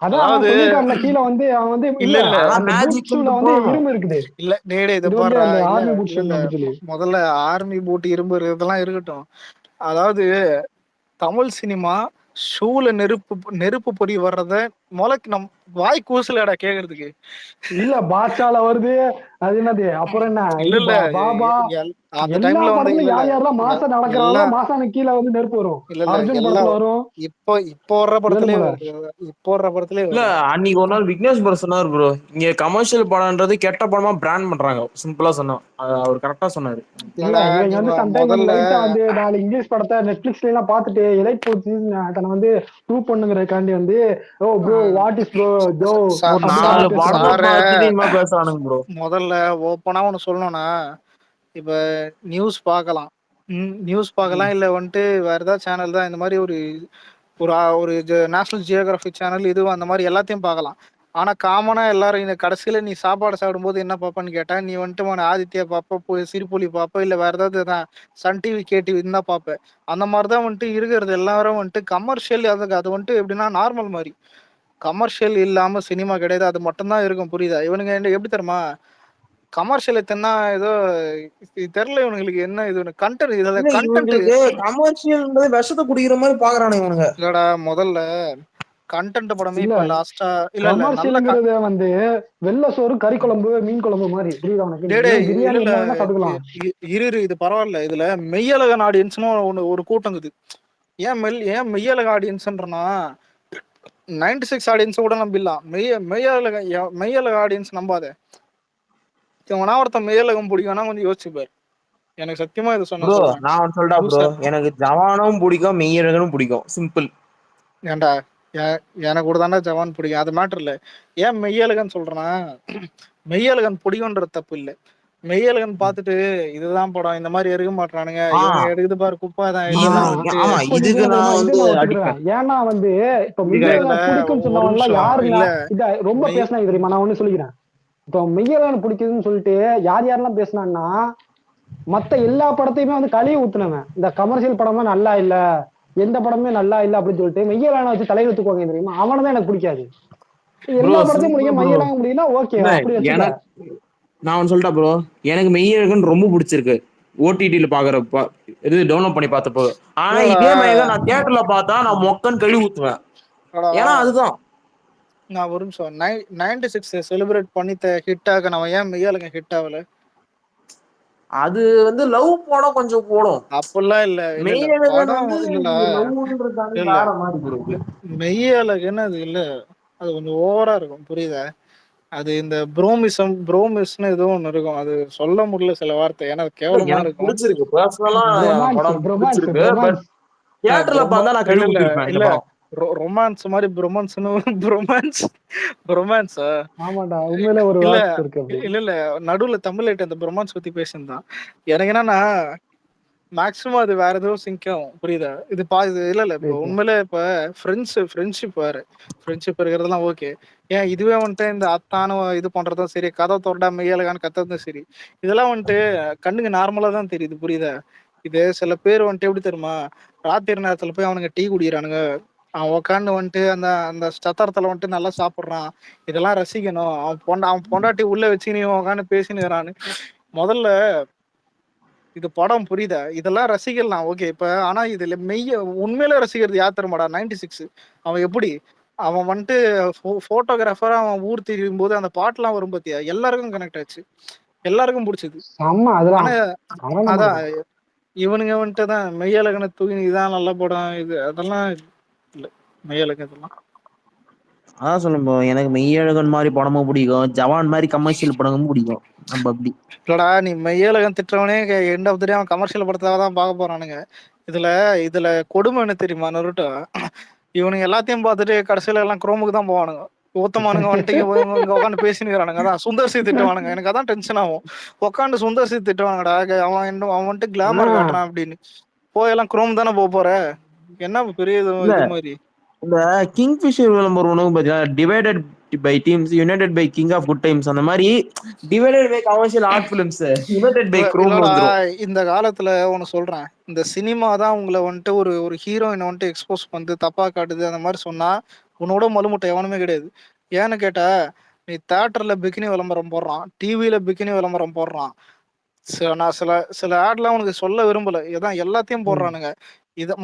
அதான் அவன் அதாவது சொல்லியிருக்கான்ல கீழே வந்து அவன் வந்து இல்ல இல்ல இல்ல அதான் அந்த பூட் மேஜிக் ஷூல வந்து போகணும். இரும்பு இருக்குது. இல்ல டேய் இத இது வந்து பாருடா. அந்த இல்ல ஆர்மி பூட் இல்ல ஷூ இல்ல அப்படி சொல்லி. முதல்ல ஆர்மி பூட் இரும்பு இதெல்லாம் இருக்கட்டும். அதாவது தமிழ் சினிமா ஷூல நெருப்பு பொறி வர்றத நம் வாய் கூசலடா கேக்குறதுக்கு. இல்ல பாட்சால வருது. அது என்னது அப்புறம் என்ன இல்ல இது இல்ல பாபா அந்த எல்லா டைம்ல வந்து படத்துலயும் இல்ல இல்ல யார் யாரெல்லாம் மாசம் நடக்கிறாங்களோ எல்லாம் மாசான கீழே வந்து நெருப்பு வரும். இல்ல இல்ல அர்ஜுன் எல்லாம் படத்துல வரும், இப்போ வர்ற படத்திலே ஏழுமலை. வருது. இப்போ வர்ற படத்திலே இல்ல வருது. அன்னைக்கு ஒரு நாள் விக்னேஷ் ப்ரோ சொன்னார் ப்ரோ, இங்க கமர்ஷியல் படம்ன்றது கெட்ட படமா பிராண்ட் பண்றாங்க. சிம்பிளா சொன்னோம், அவர் கரெக்டா சொன்னாரு. இல்ல இல்லடா இவங்க நீங்க வந்து சம்டைம் வந்து முதல்ல லைட்டா வந்து 4 இங்கிலீஷ் படத்தை நெட்ஃபிளிக்ஸ்ல எல்லாம் பார்த்துட்டு எலைட் போச்சு தன்னை வந்து ப்ரூவ் பண்ணுங்கிறதுக்காண்டி வந்து oh bro what is bro Joe அப்படின்ற 4 மாதிரி படத்தை பேசுறாங்க. சார பார்த்துட்டு இனிமே பேசுறானுங்க ப்ரோ. முதல்ல ஓப்பனா ஒண்ணு சொல்லணும்னா, இப்ப நியூஸ் பார்க்கலாம். நியூஸ் பார்க்கலாம். இல்ல வந்துட்டு வேற ஏதாவது சேனல் தான் இந்த மாதிரி ஒரு ஒரு ஒரு நேஷனல் ஜியோகிராபிக் சேனல் இது அந்த மாதிரி எல்லாத்தையும் பார்க்கலாம். ஆனா காமனா எல்லாரும் இந்த கடைசியில நீ சாப்பாடு சாப்பிடும்போது என்ன பார்ப்பன்னு கேட்டா, நீ வந்துட்டு ஆதித்யா பார்ப்ப, சிறுபுலி பார்ப்ப, இல்ல வேற ஏதாவது சன் டிவி கேடிவி தான் பார்ப்ப. அந்த மாதிரிதான் வந்துட்டு இருக்கிறது. எல்லாரும் வந்துட்டு கமர்ஷியல் அது வந்துட்டு எப்படின்னா நார்மல் மாதிரி. கமர்ஷியல் இல்லாம சினிமா கிடையாது. அது மட்டும்தான் இருக்கும். புரியுதா? இவனுங்க எப்படி தெரியுமா, கமர்ஷியல் எத்தனா ஏதோ தெரியல இவனுங்களுக்கு என்ன இது கண்டென்ட். இதுல இல்ல கண்டென்ட் இவங்களுக்கு கமர்ஷியல்ன்றது விஷத்தை குடிக்கிற மாதிரி பாக்குறானுங்க இவனுங்க. இல்லடா. முதல்ல கண்டென்ட் படமே இல்ல இப்ப லாஸ்டா இல்ல நல்ல கமர்ஷியலுங்கிறத வந்து வெள்ளை சோறு கறி குழம்பு மீன் குழம்பு மாதிரி புரியுதா உனக்கு? டேடே நீ இல்ல பிரியாணி இல்ல என்ன வேணா சாப்பிட்டுக்கலாம். இரு இது பரவாயில்ல. இதுல மெய்யழகன் ஆடியன்ஸ்னு ஒரு கூட்டங்குது. ஏன் மெய்யழக ஆடியன்ஸ்ன்றனா 96 ஆடியன்ஸ் கூட நம்பிடலாம். மெய்யழக ஆடியன்ஸ் நம்பாத. இவனா ஒருத்தன் மெய்யழகம் பிடிக்கும்னா கொஞ்சம் யோசிச்சுப்பாரு. எனக்கு சத்தியமா இது ப்ரோ சொல்றேன். நான் சொல்றா ப்ரோ, எனக்கு ஜவானும் பிடிக்கும் மெய்யழகனும் பிடிக்கும். சிம்பிள். ஏன்டா எனக்கு கூட தாண்டா ஜவான் பிடிக்கும். அது மேட்டர் இல்ல. ஏன் மெய்யழகன் சொல்றேன்னா, மெய்யழகன் பிடிக்கும்ன்றது தப்பு இல்ல. மெய்யழகன் பார்த்துட்டு இதுதான் படம் இந்த மாதிரி எடுக்க மாட்டானுங்க, இவனுங்க எடுக்குது பாரு குப்பை தான் இதெல்லாம் வந்துட்டு ஆமா இப்போ நீ இதுக்கு சொன்ன தெரியுமா, நான் இது வந்து நான் அடிப்பேன். ஒத்துக்கிறேன். ஏன்னா வந்து இப்ப இதுல மெய்யழகனை பிடிக்கும்னு ஒரு சொன்னவங்க எல்லாம் நிமிஷம் யாருங்க இல்ல. இத ரொம்ப பேசினா தெரியுமா? நான் ஒண்ணு சொல்லிக்கிறேன். இப்போ மெய்யழகன் பிடிக்குதுன்னு சொல்லிட்டு யாரெல்லாம் பேசினான்னா மத்த எல்லா படத்தையுமே வந்து கழுவி ஊத்துனவன். இந்த கமர்ஷியல் படமா நல்லா இல்ல, எந்த படமே நல்லா இல்ல அப்படின்னு சொல்லிட்டு மெய்யழகனை வச்சு தலையெழுத்துக்குவாங்க தெரியுமா? அவனதான் எனக்கு பிடிக்காது. ப்ரோ எல்லா படத்தையும் சிம்பிள் பிடிக்கும், ப்ரோ. மையலாக முடியும்னா ஓகே அப்படி வச்சுக்க. எனக்கு நான் ஒன்னு சொல்லிட்டா ப்ரோ, எனக்கு மெய்யழகன் ரொம்ப பிடிச்சிருக்கு. ஓடிடில பாக்குறப்ப இது டவுன்லோட் பண்ணி பார்த்தப்போ. ஆனா இதே மெய்யழகன் நான் தியேட்டர்ல பார்த்தா நான் மொக்கன் கழுவி ஊத்துவேன். ஏன்னா அதுதான் நான் ஒரு நிமிஷம் 96 செலிப்ரேட் பண்ணி ஹிட் ஆக நம்ம ஏன் மெய்யழகன் ஹிட் ஆகல? அது வந்து லவ் படம் கொஞ்சம் போடும். அப்பெல்லாம் இல்ல இல்ல இல்ல மெய்யழகன் படம் வந்து இல்ல லவ்ன்றது இல்ல வேற மாதிரி ப்ரோ. மெய்யழகன் அது இல்ல. அது கொஞ்சம் ஓவரா இருக்கும். புரியுதா? அது இந்த ப்ரோமிஸ்னு ஏதோ ஒண்ணு இருக்கும். அது சொல்ல முடியல சில வார்த்தை. ஏன்னா அது கேவலமா எனக்கு இருக்கும். பிடிச்சிருக்கு பர்சனலா. ரொமான்ஸ் படம் ரொமான்ஸ் பிடிச்சிருக்கு. பட் ரொமான்ஸ் தியேட்டர்ல பார்த்தா நான் இல்ல கழுவி இல்ல ஊத்திருப்பேன் இந்த இல்ல படம். ரொமான்ஸ் மாதிரி ரொமான்ஸ்னு ரொமான்ஸா ஆமாண்டா, உண்மையில ஒரு இல்ல வாட்ச் இருக்கு அப்படி. இல்ல இல்ல நடுவுல தமிழ்ல அந்த ரொமான்ஸ் பத்தி பேசியிருந்தான். எனக்கு என்னன்னா மேக்ஸிமம் அது வேற ஏதோ சிங்க் ஆகும். புரியுதா? இது இல்ல இப்போ உண்மையிலே இப்ப ஃப்ரெண்ட்ஷிப் வேற. ஃப்ரெண்ட்ஷிப் இருக்கிறதெல்லாம் ஓகே. ஏன் இதுவே வந்துட்டு இந்த அத்தானு இது பண்றதும் சரி, கதை தொறடா மெய்யழகான்னு கத்துறதும் சரி, இதெல்லாம் வந்துட்டு கண்ணுக்கு நார்மலா தான் தெரியுது. புரியுதா? இது சில பேர் வந்துட்டு எப்படி தெரியுமா? ராத்திரி நேரத்துல போய் அவனுங்க டீ குடிக்கிறானுங்க. அவன் உட்காந்து வந்துட்டு அந்த அந்த சத்திரத்துல வந்துட்டு நல்லா சாப்பிடுறான். இதெல்லாம் ரசிக்கணும். அவன் பொண்டாட்டி உள்ள வச்சு நீ உட்காந்து பேசினுறான்னு. முதல்ல இது படம் புரியுதா? இதெல்லாம் ரசிக்கலாம் ஓகே. இப்ப ஆனா இதுல உண்மையில ரசிக்கிறது யார் தெரியுமாடா? 96 அவன் எப்படி அவன் வந்துட்டு போட்டோகிராஃபரா அவன் ஊர் திரியும் போது அந்த பாட்டுலாம் வரும் பாத்தியா? எல்லாருக்கும் கனெக்ட் ஆச்சு, எல்லாருக்கும் பிடிச்சது. செம்ம அதெல்லாம் ஆனா மரண அதான் படம். இவனுங்க வந்துட்டு தான் மெய்யழகனை தூக்கி இதான் நல்ல படம் இது அதெல்லாம் இல்ல. மெய்யழகன் இதெல்லாம் அதான் சொல்லும் bro, எனக்கு மெய்யழகன் மாதிரி படமும் பிடிக்கும், ஜவான் மாதிரி கமர்ஷியல் படமும் பிடிக்கும். நம்ம அப்படி இல்லடா, நீ மெய்யழகன் திட்டுறவனே எண்ட் ஆஃப் த டே அவன் கமர்ஷியல் படத்தை தான் பார்க்க போறானுங்க. இதுல இதுல கொடுமை என்ன தெரியுமா நருட்டோ? இவனுங்க எல்லாத்தையும் பார்த்துட்டு கடைசியில எல்லாம் குரோமுக்கு தான் போவானுங்க. ஊத்தமானுங்க வந்துட்டு இங்க உட்காந்து பேசினுக்கிறானுங்க. அதான் சுந்தர் சி திட்டுவானுங்க. எனக்கு அதான் டென்ஷன் ஆகும். உட்காந்து சுந்தர் சி திட்டுவானுங்கடா. அவன் வந்துட்டு கிளாமர் காட்டுறான் அப்படின்னு. போயெல்லாம் குரோம் தானே போற. என்ன பெரிய இது மாதிரி இந்த கிங்ஃபிஷர் விளம்பரம் ஒன்று பார்த்தீங்கன்னா, divided by teams united by king of good times, அந்த மாதிரி divided by commercial art films united by chrome வந்துரும். இந்த காலத்துல ஒன்னு சொல்றேன், இந்த சினிமா தான் உங்களை வந்துட்டு ஒரு ஒரு ஹீரோயினை வந்துட்டு எக்ஸ்போஸ் வந்து தப்பா காட்டுது அந்த மாதிரி சொன்னா உன்னோட மலுமுட்டை எவனுமே கிடையாது. ஏன்னு கேட்டா, நீ தியேட்டர்ல பிகினி விளம்பரம் போடுறான், டிவியில பிகினி விளம்பரம் போடுறான். நான் சில சில ஆட்லாம் உனக்கு சொல்ல விரும்பல, இதான் எல்லாத்தையும் போடுறானுங்க.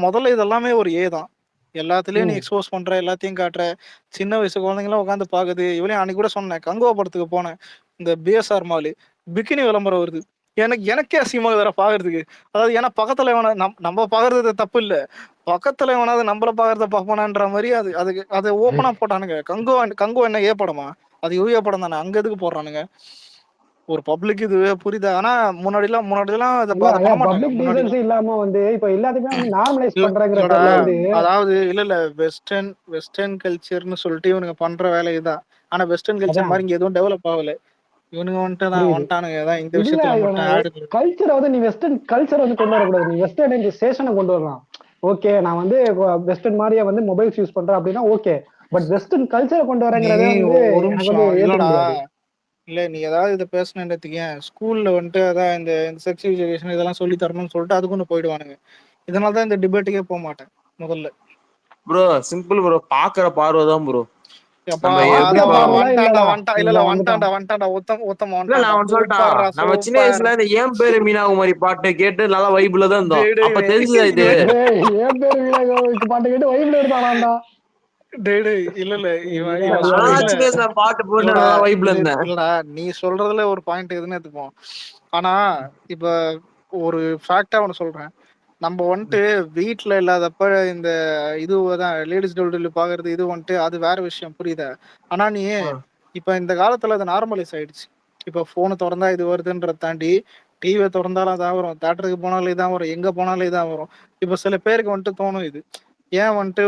முதல்ல இதெல்லாமே ஒரு தான். எல்லாத்துலயும் நீ எக்ஸ்போஸ் பண்ற, எல்லாத்தையும் காட்டுற. சின்ன வயசு குழந்தைங்களாம் உட்காந்து பாக்குது. இவளையும் அன்னைக்கு கூட சொன்னேன், கங்குவா படத்துக்கு போனேன். இந்த பிஎஸ்ஆர் மாலு பிகினி விளம்பரம் வருது. எனக்கே அசிங்கமா வேற பாக்குறதுக்கு. அதாவது ஏன்னா பக்கத்துல எவனா நம்ம பாக்குறது தப்பு இல்ல, பக்கத்துல எவனாவது நம்மள பாக்குறத பாப்பானான்ற மாதிரி அது ஓப்பனா போட்டானுங்க. கங்குவா என்ன படமா? அது யூஏ படம் தானே, அங்க எதுக்கு போடுறானுங்க? ஒரு பப்ளிக் இது புரியுதா? ஆனா முன்னாடிலாம் பப்ளிக் டீசன்சி இல்லாம வந்து இப்ப எல்லாத்துக்குமே வந்து நார்மலைஸ் பண்றங்கிற பேர்ல வந்து அதாவது இல்ல வெஸ்டர்ன் கல்ச்சர்னு சொல்லிட்டு இவனுங்க பண்ற வேலை இதுதான். ஆனா வெஸ்டர்ன் கல்ச்சர் மாதிரி இங்க எதுவும் டெவலப் ஆகல. இவனுங்க வந்துட்டானுங்க தான் இந்த விஷயத்துல மட்டும் ஆடு. கல்ச்சரை வந்து நீ வெஸ்டர்ன் கல்ச்சர் வந்து கொண்டு வரக்கூடாது, நீ வெஸ்டர்ன் ஸ்டேஷனை கொண்டு வரலாம். ஓகே, நான் வந்து வெஸ்டர்ன் மாதிரியே வந்து மொபைல்ஸ் யூஸ் பண்றேன் அப்படின்னா ஓகே, பட் வெஸ்டர்ன் கல்ச்சரை கொண்டு வரங்கிறதே வந்து ஒரு நிமிஷம் இல்லடா. முடியாது. இல்ல நீ ஏதாவது இதை பேசணுன்றதுக்கு ஸ்கூல்ல வந்துட்டு அதான் இந்த செக்ஸ் எஜுகேஷன் இதெல்லாம் சொல்லி தரணும்னு சொல்லிட்டு அதுக்கு ஒன்று போயிடுவானுங்க. இதனாலதான் இந்த டிபேட்டுக்கே போக மாட்டேன் முதல்ல. ப்ரோ சிம்பிள் ப்ரோ, பாக்குற பார்வைதான் ப்ரோ. நம்ம சின்ன வயசுல இந்த ஏன் பேரு மீனாகுமாரி பாட்டு கேட்டு நல்லா வைப்ல தான் இருந்தோம். அப்ப தெரிஞ்சது இது ஏன் பேரு மீனாகுமாரி பாட்டு கேட்டு வைப்ல இருந்தானா? நீ சொல்றதுல ஒரு பாயிண்ட் எதுன்னு எடுத்துப்போம். ஆனா இப்ப ஒரு ஃபேக்டா ஒண்ணு சொல்றேன், நம்ம வந்துட்டு வீட்டுல இல்லாதப்ப இந்த இதுதான் லேடிஸ் டெலிவரி பாக்குறது, இது வந்துட்டு அது வேற விஷயம் புரியுதா? ஆனா நீ இப்ப இந்த காலத்துல அது நார்மலைஸ் ஆயிடுச்சு. இப்ப போனு திறந்தா இது வருதுன்றத தாண்டி டிவியை திறந்தாலும் அதான் வரும், தேட்டருக்கு போனாலும் இதான் வரும், எங்க போனாலும் இதான் வரும். இப்ப சில பேருக்கு வந்துட்டு தோணும் இது ஏன் வந்துட்டு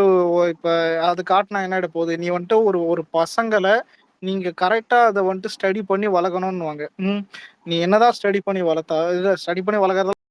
இப்ப அது காட்டினா என்ன போகுது, நீ வந்துட்டு ஒரு ஒரு பசங்களை நீங்க கரெக்டா அதை வந்துட்டு ஸ்டடி பண்ணி வளர்க்கணும்னு வாங்க. நீ என்னதான் ஸ்டடி பண்ணி வளர்த்தா ஸ்டடி பண்ணி வளர்க்கறதா